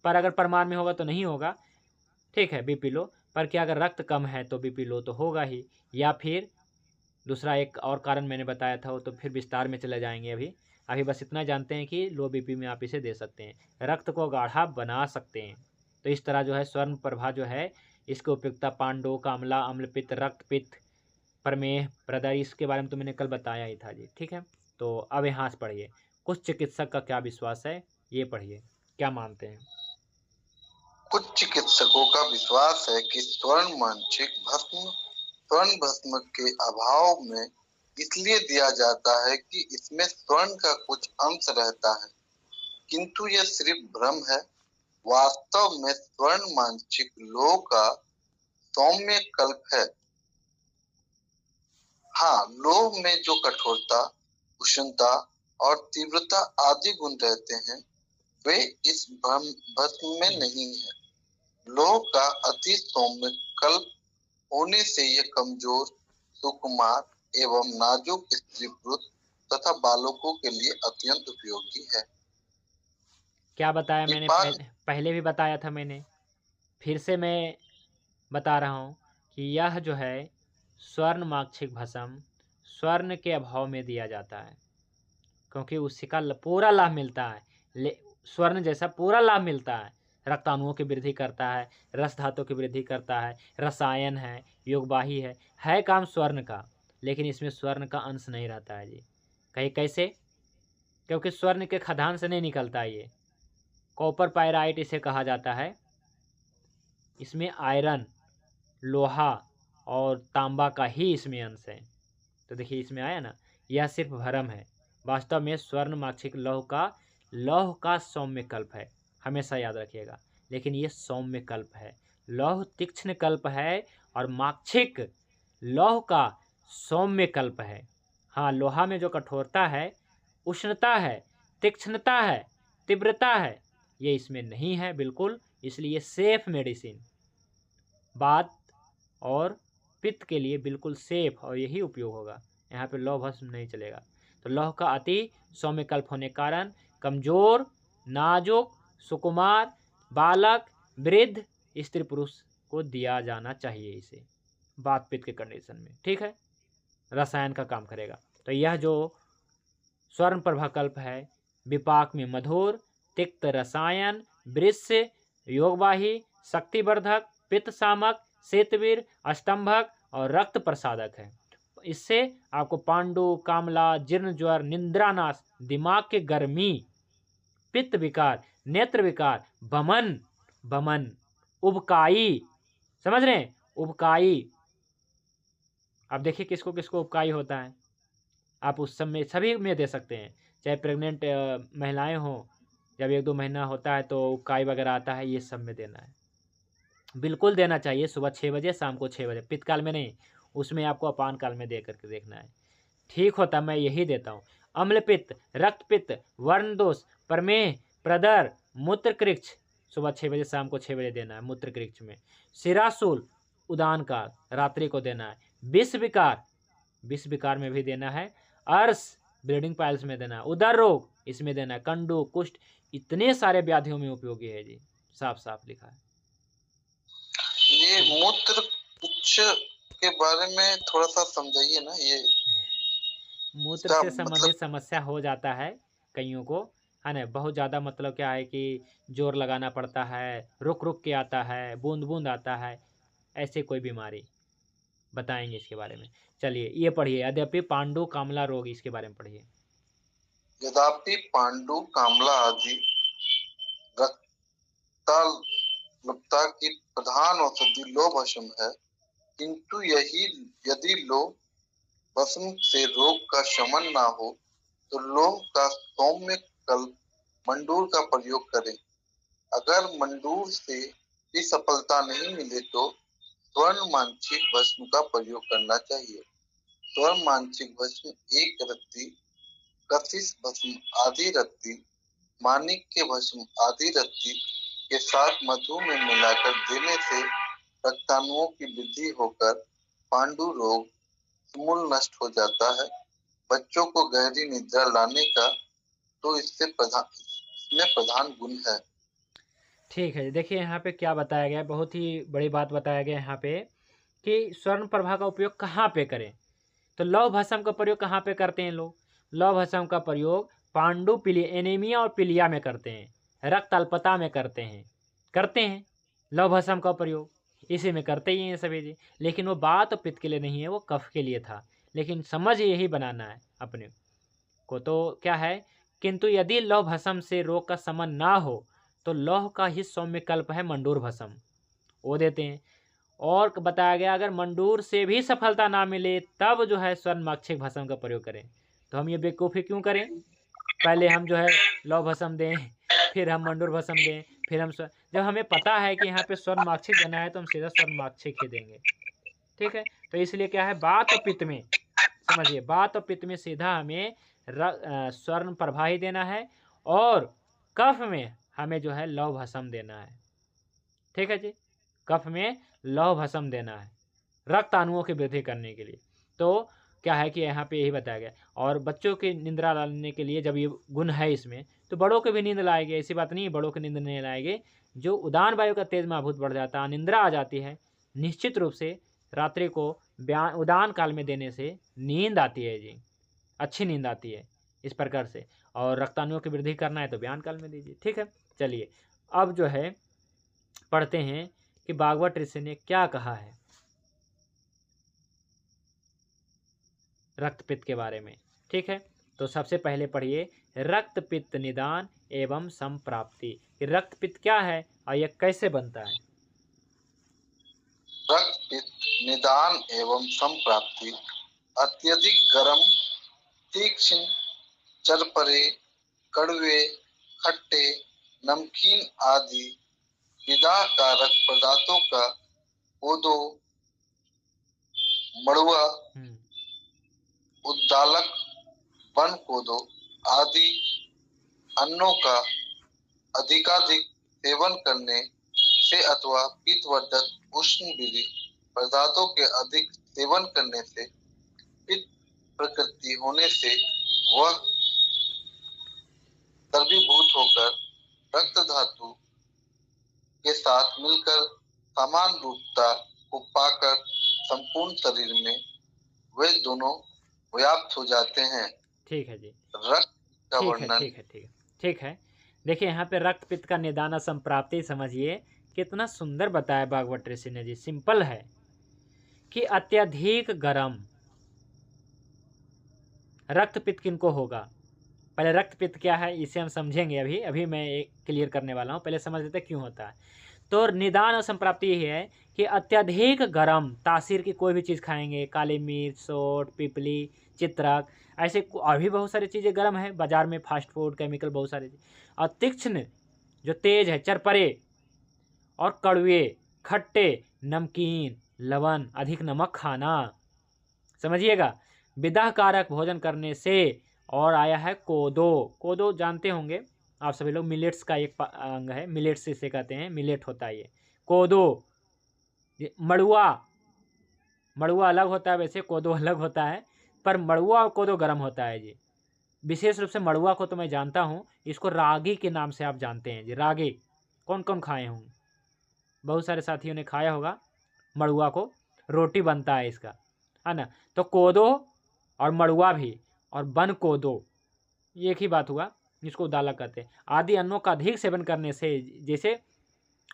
पर अगर प्रमाण में होगा तो नहीं होगा, ठीक है, बीपी लो। पर क्या अगर रक्त कम है तो बीपी लो तो होगा ही। या फिर दूसरा एक और कारण मैंने बताया था, वो तो फिर विस्तार में चले जाएंगे। अभी बस इतना जानते हैं कि लो बीपी में आप इसे दे सकते हैं, रक्त को गाढ़ा बना सकते हैं। तो इस तरह जो है स्वर्ण प्रभा जो है, इसकी उपयुक्तता पांडु, कामला, अम्लपित्त, रक्तपित्त, प्रमेह, प्रदर, इसके बारे में तो मैंने कल बताया ही था जी, ठीक है। तो अब यहाँ से पढ़िए, कुछ चिकित्सक का क्या विश्वास है, ये पढ़िए, क्या मानते हैं। कुछ चिकित्सकों का विश्वास है कि स्वर्ण भस्म के अभाव में इसलिए दिया जाता है कि इसमें स्वर्ण का कुछ अंश रहता है, किंतु यह सिर्फ भ्रम है। वास्तव में स्वर्ण मांछिक लोह का सौम्य कल्प है। हाँ, लोह में जो कठोरता, उष्णता और तीव्रता आदि गुण रहते हैं, वे इस भस्म में नहीं है। लोह का अति सौम्य कल्प होने से यह कमजोर, सुकुमार एवं नाजुक स्त्री पुरुष तथा बालकों के लिए अत्यंत उपयोगी है। क्या बताया मैंने, पहले भी बताया था मैंने, फिर से मैं बता रहा हूँ कि यह जो है स्वर्ण माक्षिक भस्म स्वर्ण के अभाव में दिया जाता है, क्योंकि उसका पूरा लाभ मिलता है, स्वर्ण जैसा पूरा लाभ मिलता है। रक्ताणुओं की वृद्धि करता है, रस धातु की वृद्धि करता है, रसायन है, योगवाही है काम स्वर्ण का, लेकिन इसमें स्वर्ण का अंश नहीं रहता है जी। कहीं कैसे? क्योंकि स्वर्ण के खदान से नहीं निकलता ये, कॉपर पायराइट इसे कहा जाता है। इसमें आयरन, लोहा और तांबा का ही इसमें अंश है। तो देखिए इसमें आया ना, यह सिर्फ भ्रम है। वास्तव में स्वर्ण माक्षिक लौह का सौम्य कल्प है, हमेशा याद रखिएगा। लेकिन ये सौम्य कल्प है, लौह तीक्ष्ण कल्प है और माक्षिक लौह का सौम्य कल्प है। हाँ, लोहा में जो कठोरता है, उष्णता है, तीक्ष्णता है, तीव्रता है, ये इसमें नहीं है बिल्कुल। इसलिए सेफ मेडिसिन, बात और पित्त के लिए बिल्कुल सेफ और यही उपयोग होगा। यहाँ पे लौह भस्म नहीं चलेगा। तो लौह का अति सौम्य कल्प होने के कारण कमजोर, नाजुक, सुकुमार, बालक, वृद्ध, स्त्री पुरुष को दिया जाना चाहिए इसे, बात पित्त के कंडीशन में, ठीक है। रसायन का काम करेगा। तो यह जो स्वर्ण प्रभाकल्प है, विपाक में मधुर, तिक्त रसायन, वृष, योगवाही, शक्तिवर्धक, पित्त सामक, सेतवीर, अष्टंभक और रक्त प्रसादक है। इससे आपको पांडु, कामला, जीर्ण ज्वर, निद्रानाश, दिमाग की गर्मी, पित्त विकार, नेत्र विकार, बमन, उबकाई, समझ रहे हैं, उबकाई। अब देखिए किसको किसको उबकाई होता है, आप उस समय सभी में दे सकते हैं, चाहे प्रेग्नेंट महिलाएं हों, जब 1-2 महीना होता है तो उबकाई वगैरह आता है, ये सब में देना है, बिल्कुल देना चाहिए। सुबह 6 बजे, शाम को 6 बजे, पित्त काल में नहीं, उसमें आपको अपान काल में दे करके देखना है, ठीक होता, मैं यही देता हूँ। अम्ल पित्त, रक्त पित्त, वर्ण दोष, प्रमेह, प्रदर, मूत्र कृक्ष, सुबह 6 बजे, शाम को 6 बजे देना है मूत्र कृक्ष में। शिराशूल, उदान काल, रात्रि को देना है। विष विकार में भी देना है। अर्श, ब्लीडिंग पाइल्स में देना है। उदर रोग, इसमें देना है। कंडू, कुष्ठ, इतने सारे व्याधियों में उपयोगी है जी, साफ साफ लिखा है। ये मूत्र कुछ के बारे में थोड़ा सा समझाइए ना। ये मूत्र से संबंधित समस्या हो जाता है कईयों को, है ना। बहुत ज़्यादा मतलब क्या है कि जोर लगाना पड़ता है, रुक रुक के आता है, बूंद बूंद आता है, ऐसे कोई बीमारी बताएंगे इसके बारे में। चलिए ये पढ़िए, यद्यपि पांडु कामला रोग, इसके बारे में पढ़िए। यद्यपि पांडु, कामला आदि रक्ताल्पता की प्रधान औषधि लौह भस्म है, किंतु यदि लौह भस्म से रोग का शमन ना हो तो लौह का सौम्य कल्प मंडूर का प्रयोग करें। अगर मंडूर से भी सफलता नहीं मिले तो स्वर्ण मांछिक भस्म का प्रयोग करना चाहिए। स्वर्ण मांछिक भस्म एक रत्ती, कशिश भस्म आधी रत्ती, माणिक्य भस्म आदि रत्ती के साथ मधु में मिलाकर देने से रक्ताणुओं की वृद्धि होकर पांडु रोग मूल नष्ट हो जाता है। बच्चों को गहरी निद्रा लाने का तो इसमें प्रधान गुण है। ठीक है, देखिए यहाँ पे क्या बताया गया है, बहुत ही बड़ी बात बताया गया है यहाँ पे कि स्वर्ण प्रभा का उपयोग कहाँ पे करें। तो लौह भस्म का प्रयोग कहाँ पे करते हैं लोग? लौह भस्म का प्रयोग पांडु पीलिया, एनीमिया और पीलिया में करते हैं, रक्त अल्पता में करते हैं लौह भस्म का प्रयोग, इसी में करते ही हैं सभी जी। लेकिन वो बात पित्त के लिए नहीं है, वो कफ के लिए था। लेकिन समझ यही बनाना है अपने को, तो क्या है, किंतु यदि लौह भस्म से रोग का शमन ना हो तो लौह का ही सौम्य कल्प है मंडूर भस्म, वो देते हैं। और बताया गया अगर मंडूर से भी सफलता ना मिले तब जो है स्वर्ण माक्षिक भस्म का प्रयोग करें। तो हम ये बेवकूफ़ी क्यों करें? पहले हम जो है लौह भस्म दें, फिर हम मंडूर भस्म दें, फिर हम जब हमें पता है कि यहाँ पे स्वर्ण माक्षिक देना है तो हम सीधा स्वर्ण माक्षिक ही देंगे। ठीक है, तो इसलिए क्या है, बात और पित्त में, समझिए, बात और पित्त में सीधा हमें स्वर्ण प्रभा ही देना है, और कफ में हमें जो है लौह भस्म देना है। ठीक है जी, कफ में लौह भस्म देना है रक्त अणुओं की वृद्धि करने के लिए। तो क्या है कि यहाँ पे यही बताया गया। और बच्चों की निंद्रा लाने के लिए जब ये गुण है इसमें, तो बड़ों को भी नींद लाएंगे, ऐसी बात नहीं है बड़ों की नींद नहीं लाएंगे। जो उदान वायु का तेज में अभूत बढ़ जाता है, निंद्रा आ जाती है, निश्चित रूप से रात्रि को उदान काल में देने से नींद आती है जी, अच्छी नींद आती है इस प्रकार से। और रक्ताणुओं की वृद्धि करना है तो ब्यान काल में दीजिए। ठीक है, चलिए अब जो है पढ़ते हैं कि भागवत ऋषि ने क्या कहा है रक्त पित्त के बारे में। ठीक है, तो सबसे पहले पढ़िए रक्त पित्त निदान एवं संप्राप्ति। रक्त पित्त क्या है और यह कैसे बनता है? रक्त पित्त निदान एवं संप्राप्ति अत्यधिक गर्म, तीक्ष्ण, चरपरे, कड़वे, खट्टे, नमकीन आदि विदाह कारक पदार्थों का कोदो, मड़ुआ, उद्दालक, वन कोदो आदि अन्नों का अधिकाधिक सेवन करने से अथवा पित्तवर्धक उष्णविधि पदार्थों के अधिक सेवन करने से पित्त प्रकृति होने से वह द्रवीभूत होकर रक्त धातु के साथ मिलकर समान रूपता को पाकर संपूर्ण शरीर में वे दोनों व्याप्त हो जाते हैं। ठीक है जी, रक्त का वर्णन। ठीक है, देखिए यहाँ पे रक्त पित्त का निदान संप्राप्ति समझिए कितना सुंदर बताया भागवत ऋषि ने जी। सिंपल है कि अत्यधिक गर्म रक्त पित्त किनको होगा। पहले रक्त पित्त क्या है इसे हम समझेंगे, अभी मैं क्लियर करने वाला हूँ, पहले समझ लेते क्यों होता है। तो निदान और संप्राप्ति यही है कि अत्यधिक गर्म तासीर की कोई भी चीज़ खाएंगे, काली मिर्च, सोट, पिपली, चित्रक, ऐसे और भी बहुत सारी चीज़ें गर्म है बाजार में, फास्ट फूड, केमिकल, बहुत सारी चीज़। और तीक्ष्ण जो तेज है, चरपरे और कड़वे, खट्टे, नमकीन, लवण, अधिक नमक खाना, समझिएगा। विदाह कारक भोजन करने से। और आया है कोदो। कोदो जानते होंगे आप सभी लोग, मिलेट्स का एक अंग है, मिलेट्स इसे कहते हैं, मिलेट होता है ये कोदो। मड़ुआ, मड़ुआ अलग होता है वैसे, कोदो अलग होता है, पर मड़ुआ और कोदो गर्म होता है जी। विशेष रूप से मड़ुआ को तो मैं जानता हूँ, इसको रागी के नाम से आप जानते हैं जी। रागी कौन कौन खाए होंगे? बहुत सारे साथियों ने खाया होगा मड़ुआ को, रोटी बनता है इसका, है ना। तो कोदो और मड़ुआ भी, और बन कोदो, ये एक ही बात हुआ, इसको उदाला कहते हैं। आदि अन्नों का अधिक सेवन करने से, जैसे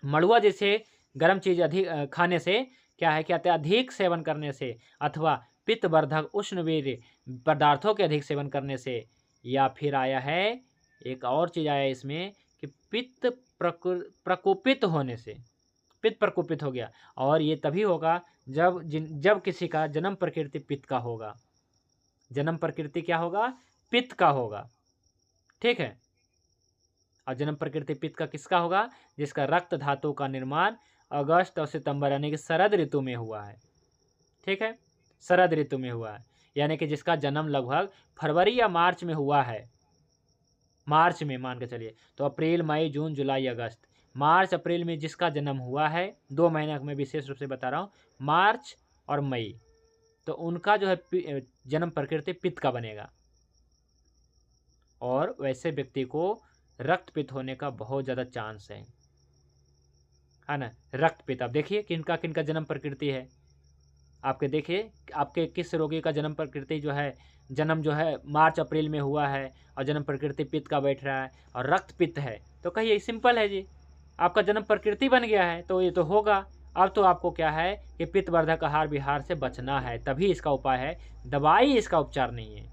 मड़ुआ जैसे गर्म चीज़ अधिक खाने से क्या है कि अत्यधिक सेवन करने से, अथवा पित्तवर्धक उष्णवीर्य पदार्थों के अधिक सेवन करने से, या फिर आया है एक और चीज़ आया इसमें कि पित्त प्रकोपित होने से, पित्त प्रकोपित हो गया। और ये तभी होगा जब किसी का जन्म प्रकृति पित्त का होगा। जन्म प्रकृति क्या होगा? पित्त का होगा। ठीक है, और जन्म प्रकृति पित्त का किसका होगा? जिसका रक्त धातु का निर्माण अगस्त और सितंबर यानी कि शरद ऋतु में हुआ है। ठीक है, शरद ऋतु में हुआ है, यानी कि जिसका जन्म लगभग फरवरी या मार्च में हुआ है। मार्च में मान के चलिए, तो अप्रैल मई जून जुलाई अगस्त, मार्च अप्रैल में जिसका जन्म हुआ है, 2 महीने में विशेष रूप से बता रहा हूँ, मार्च और मई, तो उनका जो है जन्म प्रकृति पित्त का बनेगा। और वैसे व्यक्ति को रक्तपित्त होने का बहुत ज़्यादा चांस है ना। रक्तपित्त, अब देखिए किनका किनका जन्म प्रकृति है, आपके देखिए आपके किस रोगी का जन्म प्रकृति जो है, जन्म जो है मार्च अप्रैल में हुआ है और जन्म प्रकृति पित्त का बैठ रहा है और रक्त पित्त है, तो कहिए सिंपल है जी, आपका जन्म प्रकृति बन गया है तो ये तो होगा। अब तो आपको क्या है कि पित्तवर्धक आहार विहार से बचना है, तभी इसका उपाय है, दवाई इसका उपचार नहीं है।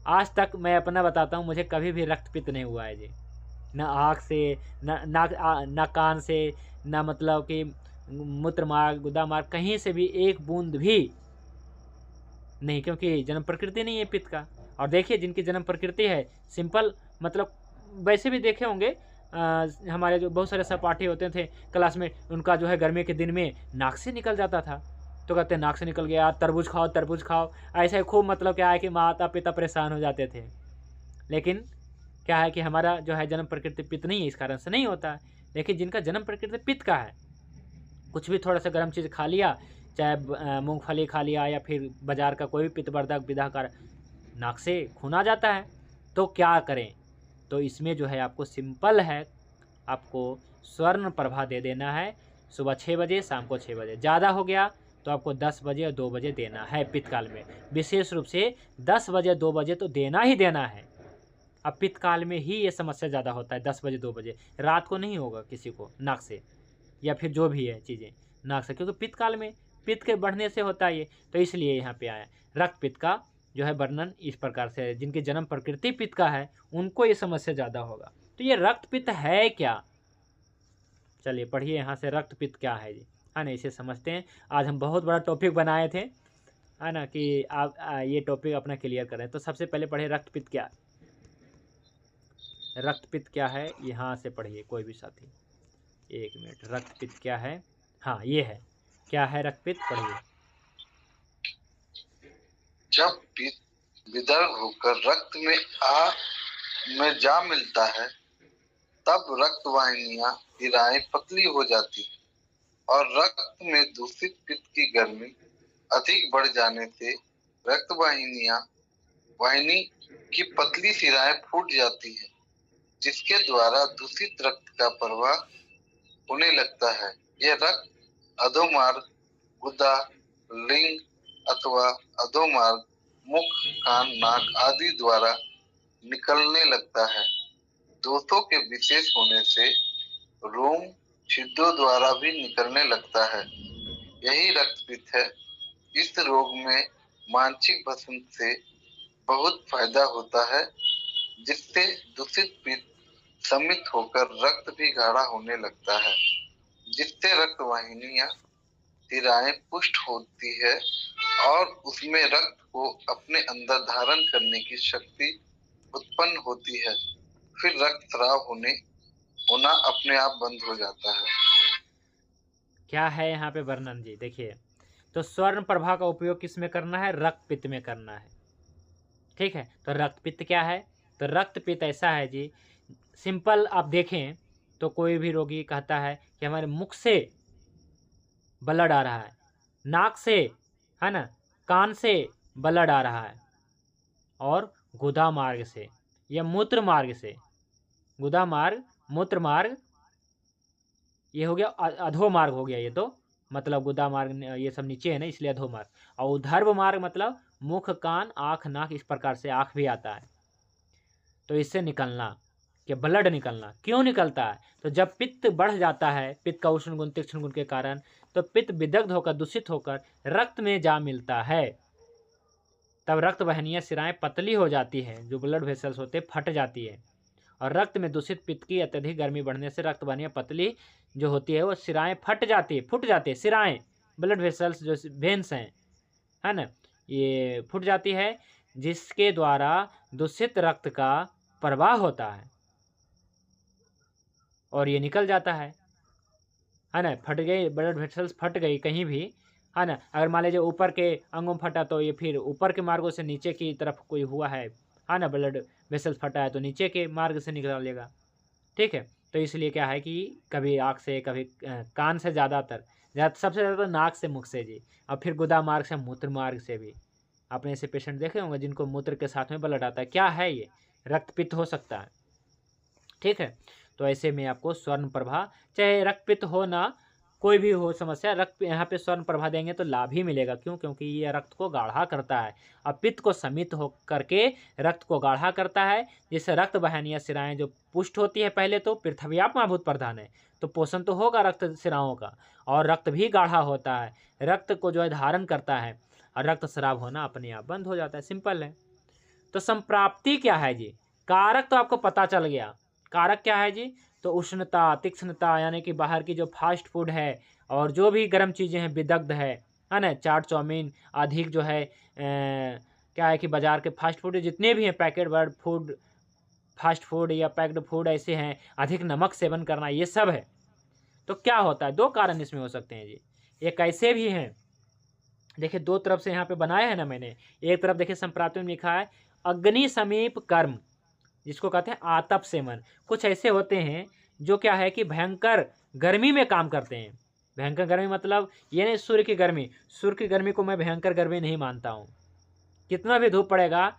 आज तक मैं अपना बताता हूँ, मुझे कभी भी रक्त पित्त नहीं हुआ है जी, न आँख से, न कान से, न मतलब कि मूत्र मार्ग, गुदा मार्ग, कहीं से भी एक बूंद भी नहीं, क्योंकि जन्म प्रकृति नहीं है पित्त का। और देखिए जिनकी जन्म प्रकृति है, सिंपल मतलब वैसे भी देखे होंगे, हमारे जो बहुत सारे सहपाठी होते थे क्लास में, उनका जो है गर्मी के दिन में नाक से निकल जाता था, तो कहते नाक से निकल गया, तरबूज खाओ तरबूज खाओ, ऐसे ही खूब मतलब क्या है कि माता पिता परेशान हो जाते थे। लेकिन क्या है कि हमारा जो है जन्म प्रकृति पित्त नहीं है, इस कारण से नहीं होता है। लेकिन जिनका जन्म प्रकृति पित्त का है, कुछ भी थोड़ा सा गर्म चीज़ खा लिया, चाहे मूंगफली खा लिया या फिर बाजार का कोई भी पित्तवर्धक विधाकर, नाक से खून आ जाता है, तो क्या करें। तो इसमें जो है आपको सिंपल है, आपको स्वर्ण प्रभा दे देना है, सुबह 6 बजे शाम को 6 बजे, ज़्यादा हो गया तो आपको 10 बजे और 2 बजे देना है पित्त काल में, विशेष रूप से 10 बजे 2 बजे तो देना ही देना है। अब पित्त काल में ही ये समस्या ज़्यादा होता है, 10 बजे 2 बजे, रात को नहीं होगा किसी को नाक से, या फिर जो भी है चीज़ें नाक से, क्योंकि पित्त काल में पित्त के बढ़ने से होता है ये, तो इसलिए यहाँ पे आया। रक्त पित्त का जो है वर्णन इस प्रकार से है, जिनके जन्म प्रकृति पित्त का है उनको ये समस्या ज़्यादा होगा। तो ये रक्त पित्त है क्या, चलिए पढ़िए यहाँ से, रक्त पित्त क्या है जी, है ना, इसे समझते हैं। आज हम बहुत बड़ा टॉपिक बनाए थे, है ना, कि आप ये टॉपिक अपना क्लियर करें। तो सबसे पहले पढ़िए रक्त पित्त क्या, रक्त पित्त क्या है, यहाँ से पढ़िए कोई भी साथी, 1 मिनट, रक्त पित्त क्या है, हाँ ये है, क्या है रक्त पित्त, पढ़िए। जब पित्त विदर्भ होकर रक्त में जा मिलता है, तब रक्त वाहिनियां हिराएं पतली हो जाती है और रक्त में दूषित पित्त की गर्मी अधिक बढ़ जाने से रक्त वाहिनी की पतली सिराएं फूट जाती है, जिसके द्वारा दूषित रक्त का प्रवाह होने लगता है। यह रक्त अधोमार्ग, गुदा, लिंग अथवा अधोमार्ग, मुख, कान, नाक आदि द्वारा निकलने लगता है। दोषों के विशेष होने से रोम छिद्रों द्वारा भी निकलने लगता है। यही रक्तपित्त है। इस रोग में मानसिक भस्म से बहुत फायदा होता है, जिससे दूषित पित्त सम्मिलित होकर रक्त भी गाढ़ा होने लगता है, जिससे रक्त वाहिनियां सिराएं पुष्ट होती है और उसमें रक्त को अपने अंदर धारण करने की शक्ति उत्पन्न होती है। फिर रक्तस्राव होना अपने आप बंद हो जाता है। क्या है यहाँ पे वर्णन जी, देखिए, तो स्वर्ण प्रभा का उपयोग किस में करना है, रक्त पित्त में करना है, ठीक है। तो रक्त पित्त क्या है, तो रक्त पित्त ऐसा है जी, सिंपल आप देखें तो कोई भी रोगी कहता है कि हमारे मुख से ब्लड आ रहा है, नाक से, है ना, कान से ब्लड आ रहा है, और गुदा मार्ग से या मूत्र मार्ग से, गुदा मार्ग, मूत्र मार्ग, ये हो गया अधो मार्ग हो गया, ये तो मतलब गुदा मार्ग ये सब नीचे है ना, इसलिए अधो मार्ग, और उधर्व मार्ग मतलब मुख, कान, आँख, नाक, इस प्रकार से आँख भी आता है। तो इससे निकलना, कि ब्लड निकलना क्यों निकलता है, तो जब पित्त बढ़ जाता है, पित्त का उष्ण गुण तीक्ष्ण गुण के कारण, तो पित्त विदग्ध होकर दूषित होकर रक्त में जा मिलता है, तब रक्त वाहिनियां सिराएं पतली हो जाती है, जो ब्लड वेसल्स होते फट जाती है, और रक्त में दूषित पित्त की अत्यधिक गर्मी बढ़ने से रक्त वाहिनियां पतली जो होती है वो सिराएं फट जाती है सिराएं, ब्लड वेसल्स जो वेन्स हैं, है ना, ये फूट जाती है, जिसके द्वारा दूषित रक्त का प्रवाह होता है और ये निकल जाता है ना, फट गई ब्लड वेसल्स, फट गई कहीं भी, है ना, अगर मान लीजिए ऊपर के अंगों में फटा तो ये फिर ऊपर के मार्गों से नीचे की तरफ कोई हुआ है है ना, ब्लड वेसल्स फटा है तो नीचे के मार्ग से निकालेगा, ठीक है। तो इसलिए क्या है कि कभी आँख से, कभी कान से, ज़्यादातर सबसे ज़्यादा तो नाक से, मुख से जी, और फिर गुदा मार्ग से, मूत्र मार्ग से भी। आपने ऐसे पेशेंट देखे होंगे जिनको मूत्र के साथ में ब्लड आता है, क्या है ये, रक्तपित्त हो सकता है, ठीक है। तो ऐसे में आपको स्वर्ण प्रभा, चाहे रक्तपित्त हो ना, कोई भी हो समस्या, रक्त यहाँ पे स्वर्ण प्रभा देंगे तो लाभ ही मिलेगा। क्यों? क्योंकि ये रक्त को गाढ़ा करता है, और पित्त को समित हो करके रक्त को गाढ़ा करता है, जिससे रक्त वाहिनियाँ, सिराएं जो पुष्ट होती है, पहले तो पृथ्व्याप महाभूत प्रधान है तो पोषण तो होगा रक्त सिराओं का, और रक्त भी गाढ़ा होता है, रक्त को जो है धारण करता है, और रक्त स्राव होना अपने आप बंद हो जाता है, सिंपल है। तो संप्राप्ति क्या है जी? कारक तो आपको पता चल गया, कारक क्या है जी? तो उष्णता, तीक्ष्णता, यानी कि बाहर की जो फास्ट फूड है और जो भी गर्म चीज़ें हैं, विदग्ध है ना, चाट चाउमीन, अधिक जो है क्या है कि बाजार के फास्ट फूड जितने भी हैं, packet word food, fast food या पैक्ड फूड ऐसे हैं, अधिक नमक सेवन करना, ये सब है। तो क्या होता है, दो कारण इसमें हो सकते हैं जी। एक ऐसे भी हैं, देखिए दो तरफ से यहाँ पे बनाया है ना मैंने, एक तरफ देखिए संप्राप्ति में लिखा है अग्नि समीप कर्म, जिसको कहते हैं आतप सेवन। कुछ ऐसे होते हैं जो क्या है कि भयंकर गर्मी में काम करते हैं। भयंकर गर्मी मतलब ये नहीं सूर्य की गर्मी, सूर्य की गर्मी को मैं भयंकर गर्मी नहीं मानता हूँ। कितना भी धूप पड़ेगा,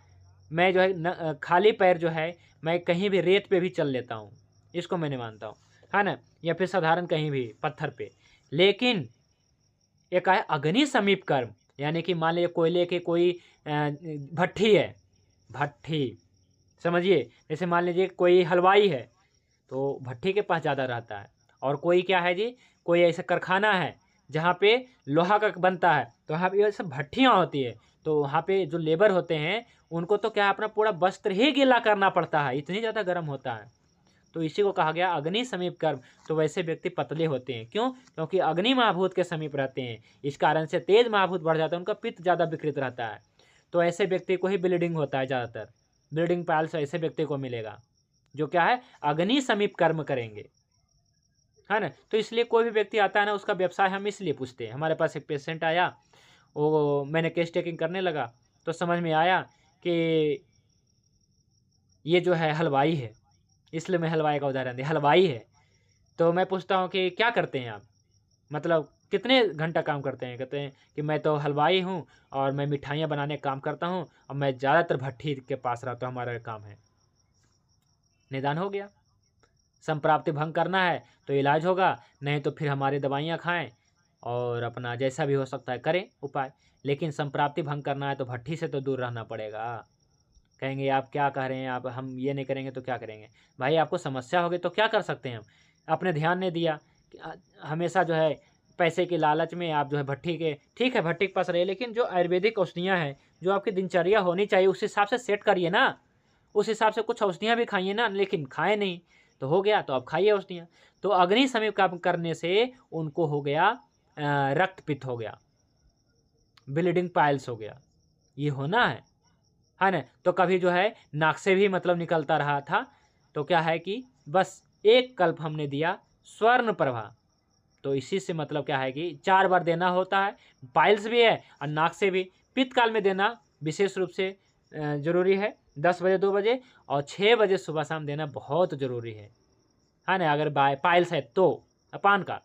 मैं जो है खाली पैर जो है मैं कहीं भी रेत पे भी चल लेता हूँ, इसको मैं नहीं मानता हूँ, है ना, या फिर साधारण कहीं भी पत्थर पे। लेकिन एक है अग्नि समीप कर्म, यानी कि मान लीजिए कोयले के कोई भट्ठी है, भट्ठी समझिए, जैसे मान लीजिए कोई हलवाई है तो भट्ठी के पास ज़्यादा रहता है, और कोई क्या है जी, कोई ऐसा कारखाना है जहाँ पे लोहा का बनता है, तो वहाँ पे ये सब भट्ठियाँ होती है, तो वहाँ पे जो लेबर होते हैं उनको तो क्या है, अपना पूरा वस्त्र ही गीला करना पड़ता है, इतनी ज़्यादा गर्म होता है। तो इसी को कहा गया अग्नि समीप कर्म। तो वैसे व्यक्ति पतले होते हैं, क्यों? क्योंकि अग्नि महाभूत के समीप रहते हैं, इस कारण से तेज महाभूत बढ़ जाता है, उनका पित्त ज़्यादा विकृत रहता है, तो ऐसे व्यक्ति को ही ब्लीडिंग होता है ज़्यादातर। ब्लीडिंग पाइल्स ऐसे व्यक्ति को मिलेगा जो क्या है, अग्नि समीप कर्म करेंगे, है ना। तो इसलिए कोई भी व्यक्ति आता है ना, उसका व्यवसाय हम इसलिए पूछते हैं। हमारे पास एक पेशेंट आया, वो मैंने केस टेकिंग करने लगा तो समझ में आया कि ये जो है हलवाई है, इसलिए मैं हलवाई का उदाहरण दिया, हलवाई है। तो मैं पूछता हूँ कि क्या करते हैं आप, मतलब कितने घंटा काम करते हैं? कहते हैं कि मैं तो हलवाई हूँ और मैं मिठाइयाँ बनाने का काम करता हूँ, और मैं ज़्यादातर भट्ठी के पास रहता हूँ, हमारा काम है। निदान हो गया। संप्राप्ति भंग करना है तो इलाज होगा, नहीं तो फिर हमारी दवाइयाँ खाएं और अपना जैसा भी हो सकता है करें उपाय। लेकिन संप्राप्ति भंग करना है तो भट्ठी से तो दूर रहना पड़ेगा। कहेंगे आप क्या कह रहे हैं, आप हम ये नहीं करेंगे तो क्या करेंगे? भाई आपको समस्या होगी तो क्या कर सकते हैं हम? आपने ध्यान नहीं दिया, हमेशा जो है पैसे के लालच में आप जो है भट्ठी के, ठीक है भट्ठी के पास रहिए, लेकिन जो आयुर्वेदिक औषधियाँ हैं, जो आपकी दिनचर्या होनी चाहिए उस हिसाब से सेट करिए ना, उस हिसाब से कुछ औषधियाँ भी खाइए ना, लेकिन खाए नहीं तो हो गया, तो आप खाइए औषधियाँ। तो अग्नि समीप काम करने से उनको हो गया रक्तपित्त हो गया, ब्लीडिंग पाइल्स हो गया, ये होना है ना। तो कभी जो है नाक से भी मतलब निकलता रहा था, तो क्या है कि बस एक कल्प हमने दिया स्वर्ण प्रभा, तो इसी से मतलब क्या है कि 4 बार देना होता है, पाइल्स भी है और नाक से भी। पित्त काल में देना विशेष रूप से जरूरी है, 10 बजे 2 बजे और 6 बजे सुबह शाम देना बहुत ज़रूरी है ना। अगर पाइल्स है तो अपान काल,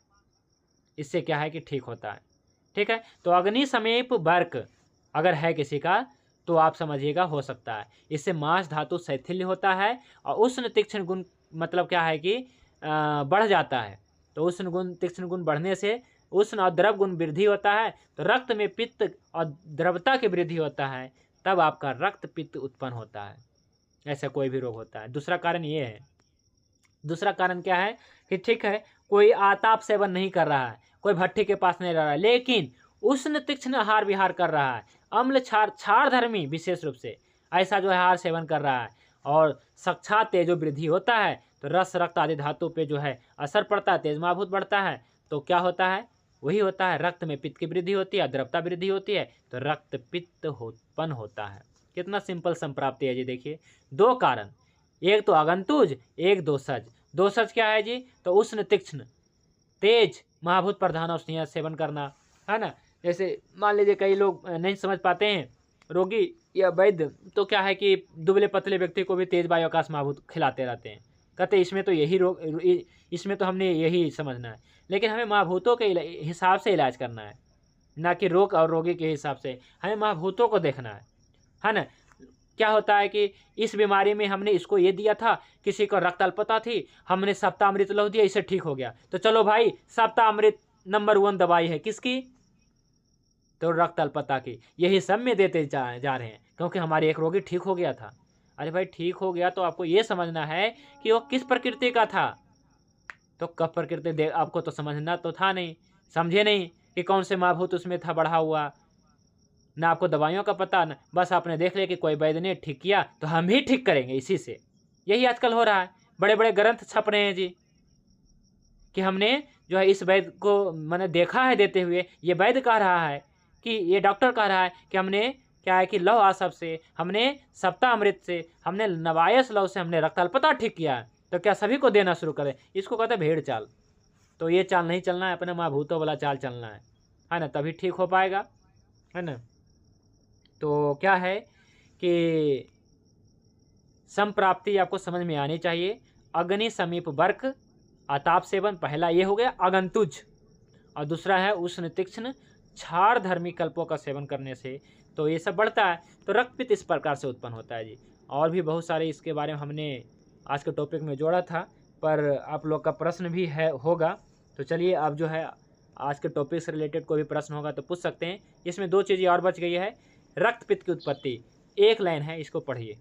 इससे क्या है कि ठीक होता है, ठीक है। तो अग्नि समीप वर्क अगर है किसी का तो आप समझिएगा हो सकता है, इससे मांस धातु शैथिल्य होता है और उष्ण तीक्ष्ण गुण मतलब क्या है कि बढ़ जाता है। तो उष्ण गुण तीक्ष्ण गुण बढ़ने से उष्ण और द्रव गुण वृद्धि होता है, तो रक्त में पित्त और द्रवता की वृद्धि होता है, तब आपका रक्त पित्त उत्पन्न होता है, ऐसा कोई भी रोग होता है। दूसरा कारण ये है, दूसरा कारण क्या है कि ठीक है कोई आताप सेवन नहीं कर रहा है, कोई भट्ठी के पास नहीं रह रहा है, लेकिन उष्ण तीक्ष्ण आहार विहार कर रहा है, अम्ल क्षार धर्मी विशेष रूप से ऐसा जो है आहार सेवन कर रहा है, और साक्षात तेजो वृद्धि होता है, तो रस रक्त आदि धातु पे जो है असर पड़ता है, तेज महाभूत बढ़ता है, तो क्या होता है, वही होता है रक्त में पित्त की वृद्धि होती है, द्रवता वृद्धि होती है, तो रक्त पित्त उत्पन्न होता है। कितना सिंपल संप्राप्ति है जी। देखिए दो कारण, एक तो आगंतुज, एक दोषज। दोषज क्या है जी, तो उष्ण तीक्ष्ण तेज महाभूत प्रधान औषधियाँ सेवन करना, है ना। जैसे मान लीजिए कई लोग नहीं समझ पाते हैं रोगी या वैद्य तो क्या है कि दुबले पतले व्यक्ति को भी तेज वायु आकाश महाभूत खिलाते रहते हैं, कहते इसमें तो यही रोग, इसमें तो हमने यही समझना है। लेकिन हमें महाभूतों के हिसाब से इलाज करना है, ना कि रोग और रोगी के हिसाब से। हमें महाभूतों को देखना है ना। क्या होता है कि इस बीमारी में हमने इसको ये दिया था, किसी को रक्त अल्पता थी, हमने सप्तामृत लहू दिया, इससे ठीक हो गया, तो चलो भाई सप्तामृत नंबर 1 दवाई है किसकी, तो रक्त अल्पता की, यही सब में देते जा रहे हैं, क्योंकि हमारे एक रोगी ठीक हो गया था। अरे भाई ठीक हो गया तो आपको ये समझना है कि वो किस प्रकृति का था, तो कब प्रकृति दे आपको तो समझना तो था नहीं, समझे नहीं कि कौन से महाभूत उसमें था बढ़ा हुआ, ना आपको दवाइयों का पता, ना बस आपने देख लिया कि कोई वैद्य ने ठीक किया तो हम भी ठीक करेंगे इसी से। यही आजकल हो रहा है, बड़े बड़े ग्रंथ छप रहे हैं जी कि हमने जो है इस वैद्य को मैंने देखा है देते हुए, ये वैद्य कह रहा है कि ये डॉक्टर कह रहा है कि हमने क्या है कि लौह आसव से, हमने सप्तामृत से, हमने नवायस लौह से हमने रक्ताल्पता ठीक किया है, तो क्या सभी को देना शुरू करें? इसको कहते हैं भेड़ चाल। तो ये चाल नहीं चलना है, अपने महाभूतों वाला चाल चलना है ना, तभी ठीक हो पाएगा, है ना। तो क्या है कि संप्राप्ति आपको समझ में आनी चाहिए। अग्नि समीप वर्क, अताप सेवन, पहला ये हो गया अगंतुज, और दूसरा है उष्ण तीक्ष्ण क्षार धर्मी कल्पों का सेवन करने से तो ये सब बढ़ता है। तो रक्तपित्त इस प्रकार से उत्पन्न होता है जी। और भी बहुत सारे इसके बारे में हमने आज के टॉपिक में जोड़ा था, पर आप लोग का प्रश्न भी है होगा, तो चलिए अब जो है आज के टॉपिक से रिलेटेड कोई भी प्रश्न होगा तो पूछ सकते हैं। इसमें 2 चीज़ें और बच गई है। रक्तपित्त की उत्पत्ति, एक लाइन है, इसको पढ़िए।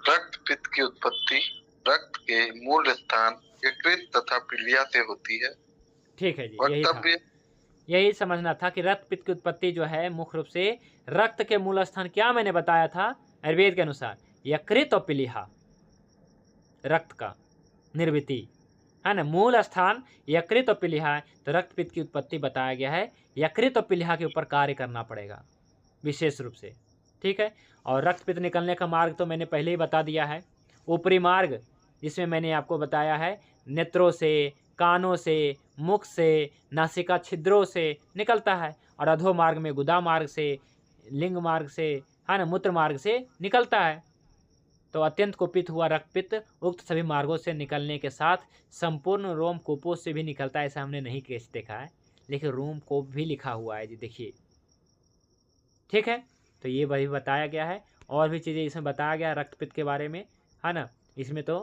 रक्तपित्त की उत्पत्ति रक्त के मूल स्थान यकृत तथा पीलिया से होती है। ठीक है जी, यही था, यही समझना था कि रक्तपित्त की उत्पत्ति जो है मुख्य रूप से रक्त के मूल स्थान, क्या मैंने बताया था आयुर्वेद के अनुसार, यकृत और पीलिया, रक्त का निर्वृति है ना, मूल स्थान यकृत और पीलिया है। तो रक्तपित्त की उत्पत्ति बताया गया है, यकृत और पीलिया के ऊपर कार्य करना पड़ेगा विशेष रूप से, ठीक है। और रक्तपित्त निकलने का मार्ग तो मैंने पहले ही बता दिया है। ऊपरी मार्ग जिसमें मैंने आपको बताया है, नेत्रों से, कानों से, मुख से, नासिका छिद्रों से निकलता है, और अधो मार्ग में गुदा मार्ग से, लिंग मार्ग से, है ना, मूत्र मार्ग से निकलता है। तो अत्यंत कुपित हुआ रक्तपित्त उक्त सभी मार्गों से निकलने के साथ संपूर्ण रोम कोपों से भी निकलता है। ऐसा हमने नहीं केस देखा है, लेकिन रोम कोप भी लिखा हुआ है जी, देखिए, ठीक है। तो ये वही बताया गया है, और भी चीज़ें इसमें बताया गया रक्तपित्त के बारे में, है ना। इसमें तो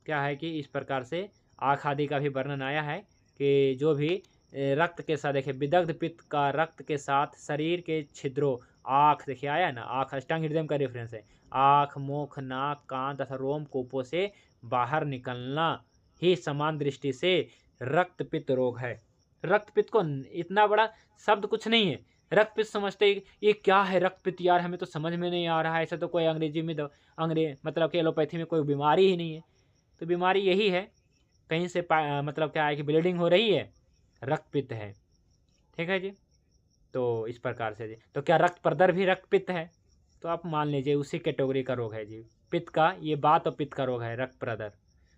क्या है कि इस प्रकार से आँख आदि का भी वर्णन आया है कि जो भी रक्त के साथ, देखिए, विदग्ध पित्त का रक्त के साथ शरीर के छिद्रों, आँख, देखिए आया ना, आँख अष्टांग हृदय का रेफरेंस है, आँख, मुख, नाक, कान तथा रोम कोपों से बाहर निकलना ही समान दृष्टि से रक्तपित्त रोग है। रक्तपित्त को इतना बड़ा शब्द कुछ नहीं है, रक्तपित्त समझते ये क्या है रक्तपित्त, यार हमें तो समझ में नहीं आ रहा है, ऐसा तो कोई अंग्रेजी में मतलब कि एलोपैथी में कोई बीमारी ही नहीं है। तो बीमारी यही है, कहीं से मतलब क्या है कि ब्लीडिंग हो रही है, रक्तपित्त है, ठीक है जी। तो इस प्रकार से जी, तो क्या रक्त प्रदर भी रक्तपित्त है? तो आप मान लीजिए उसी कैटेगरी का रोग है जी, पित्त का, ये बात और पित्त का रोग है रक्त प्रदर,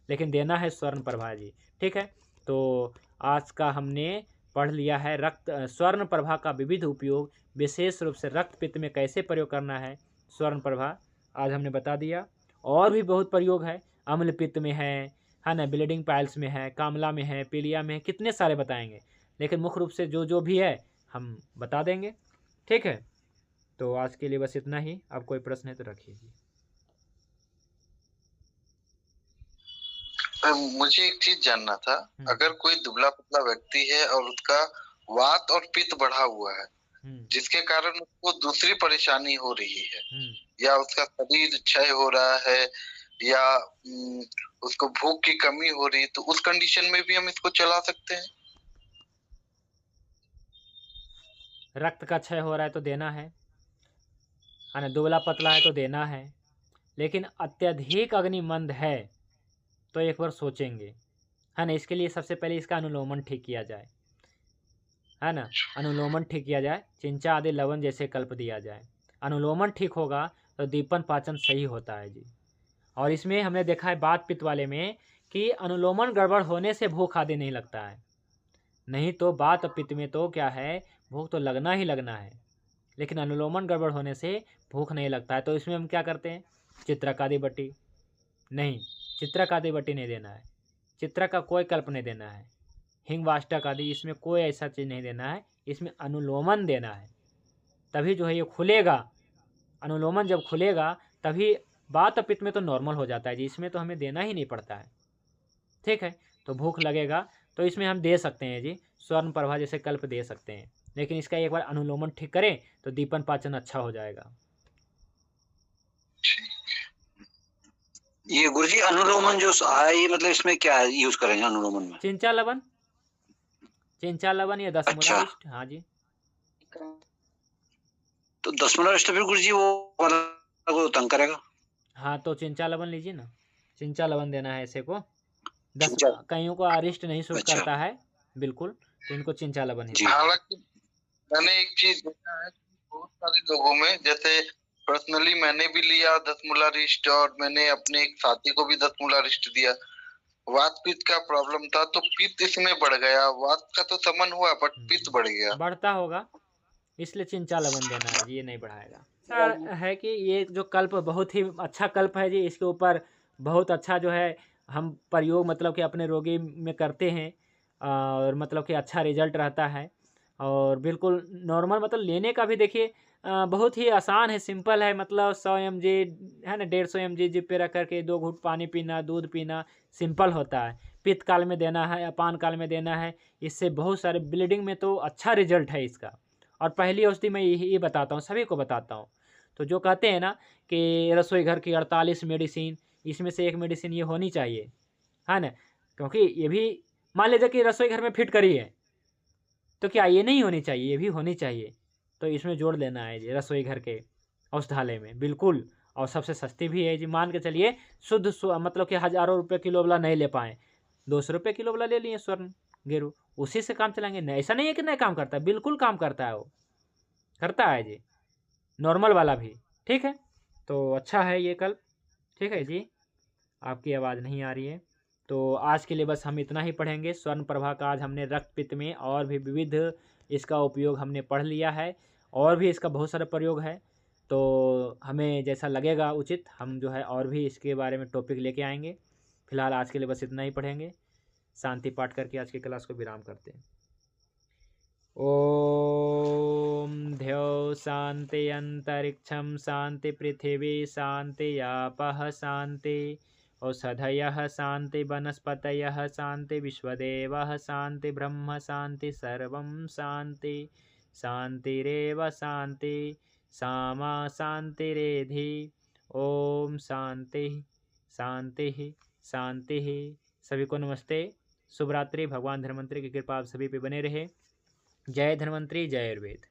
लेकिन देना है स्वर्ण प्रभा जी, ठीक है। तो आज का हमने पढ़ लिया है रक्त स्वर्ण प्रभा का विविध उपयोग, विशेष रूप से रक्तपित्त में कैसे प्रयोग करना है स्वर्ण प्रभा, आज हमने बता दिया। और भी बहुत प्रयोग है, अम्ल पित्त में है ना, ब्लीडिंग पाइल्स में है, कामला में है, पीलिया में है, कितने सारे बताएंगे, लेकिन मुख्य रूप से जो जो भी है हम बता देंगे, ठीक है। तो आज के लिए बस इतना ही, अब कोई प्रश्न है तो रखिए जी। मुझे एक चीज जानना था, अगर कोई दुबला पतला व्यक्ति है और उसका वात और पित्त बढ़ा हुआ है, जिसके कारण उसको दूसरी परेशानी हो रही है, या उसका शरीर क्षय हो रहा है, या उसको भूख की कमी हो रही, तो उस कंडीशन में भी हम इसको चला सकते हैं? रक्त का क्षय हो रहा है तो देना है ना, दुबला पतला है तो देना है, लेकिन अत्यधिक अग्निमंद है तो एक बार सोचेंगे, है ना। इसके लिए सबसे पहले इसका अनुलोमन ठीक किया जाए, है ना, अनुलोमन ठीक किया जाए, चिंचा आदि लवण जैसे कल्प दिया जाए, अनुलोमन ठीक होगा तो दीपन पाचन सही होता है जी। और इसमें हमने देखा है बात पित्त वाले में कि अनुलोमन गड़बड़ होने से भूख आदि नहीं लगता है, नहीं तो बात पित्त में तो क्या है, भूख तो लगना ही लगना है, लेकिन अनुलोमन गड़बड़ होने से भूख नहीं लगता है। तो इसमें हम क्या करते हैं, चित्रक आदि बट्टी नहीं, चित्रक आदि बट्टी नहीं देना है, चित्रक का कोई कल्प नहीं देना है, हिंग वाष्टक आदि इसमें कोई ऐसा चीज़ नहीं देना है। इसमें अनुलोमन देना है, तभी जो है ये खुलेगा। अनुलोमन जब खुलेगा तभी वात पित्त में तो नॉर्मल हो जाता है जी, इसमें तो हमें देना ही नहीं पड़ता है। ठीक है, तो भूख लगेगा तो इसमें हम दे सकते हैं जी, स्वर्ण प्रभा जैसे कल्प दे सकते हैं, लेकिन इसका एक बार अनुलोमन ठीक करें तो दीपन पाचन अच्छा हो जाएगा। ये गुरुजी अनुलोमन जो है, ये मतलब इसमें क्या यूज करेंगे अनुलोमन में? चिंचा लवन, चिंचा लवन या 10 अच्छा। मूलारिष्ट। हाँ जी, तो 10 मूलारिष्ट फिर गुरुजी वो मतलब तंग करेगा? हाँ तो चिंचा लवन लीजिए ना, चिंचा लवन देना है ऐसे को। 10 चिंचा। कईयों को अरिष्ट नहीं सूट अच्छा। करता है बिल्कुल, तो इनको चिंचा लवन ही जी। देना है। हालांकि मैंने एक चीज देखा है कि बहुत सारे लोगों में, जैसे पर्सनली मैंने भी लिया 10 मूलारिष्ट और मैंने अपने एक साथी को भी 10 मूलारिष्ट दिया। वात पित्त का प्रॉब्लम था तो पित्त इसमें बढ़ गया, वात का तो समन हुआ बट पित्त बढ़ गया। बढ़ता होगा इसलिए चिंचा लवन देना है जी, ये नहीं बढ़ाएगा। ऐसा है कि ये जो कल्प बहुत ही अच्छा कल्प है जी, इसके ऊपर बहुत अच्छा जो है हम प्रयोग मतलब कि अपने रोगी में करते हैं, और मतलब कि अच्छा रिजल्ट रहता है, और बिल्कुल नॉर्मल मतलब लेने का भी देखिए बहुत ही आसान है, सिंपल है। मतलब 100 mg है ना, 150 mg जिप पे रख करके 2 घूंट पानी पीना, दूध पीना, सिंपल होता है। पित्त काल में देना है, अपान काल में देना है, इससे बहुत सारे ब्लीडिंग में तो अच्छा रिजल्ट है इसका। और पहली औषधि मैं यही बताता हूँ, सभी को बताता हूँ। तो जो कहते हैं ना कि रसोई घर की 48 मेडिसिन, इसमें से एक मेडिसिन ये होनी चाहिए, है ना, क्योंकि ये भी मान लीजिए कि रसोई घर में फिट करी है तो क्या ये नहीं होनी चाहिए, ये भी होनी चाहिए। तो इसमें जोड़ लेना है जी रसोई घर के औषधालय में बिल्कुल, और सबसे सस्ती भी है जी। मान के चलिए शुद्ध मतलब कि हज़ारों रुपये किलो वाला नहीं ले पाएँ, 200 रुपये किलो वाला ले लिए स्वर्ण गेरू, उसी से काम चलाएंगे। नहीं, ऐसा नहीं है कि नहीं काम करता है, बिल्कुल काम करता है, वो करता है जी, नॉर्मल वाला भी। ठीक है, तो अच्छा है ये कल। ठीक है जी, आपकी आवाज़ नहीं आ रही है, तो आज के लिए बस हम इतना ही पढ़ेंगे। स्वर्ण प्रभा का आज हमने रक्त पित्त में और भी विविध इसका उपयोग हमने पढ़ लिया है, और भी इसका बहुत सारा प्रयोग है। तो हमें जैसा लगेगा उचित हम जो है और भी इसके बारे में टॉपिक लेके आएंगे। फिलहाल आज के लिए बस इतना ही पढ़ेंगे। शांति पाठ करके आज की क्लास को विराम करते हैं। ओम ध्यो शांति अंतरिक्षम शांति पृथिवी शांति आपः शांति औषधयः शांति वनस्पतयः शांति विश्वदेवः शांति ब्रह्म शांति सर्वं शांति शांतिरेव शांति सामा शांतिरेधि। ओम शांति शांति शांति। सभी को नमस्ते, शुभ रात्रि। भगवान धन्वंतरि की कृपा आप सभी पे बने रहे। जय धन्वंतरि, जय आयुर्वेद।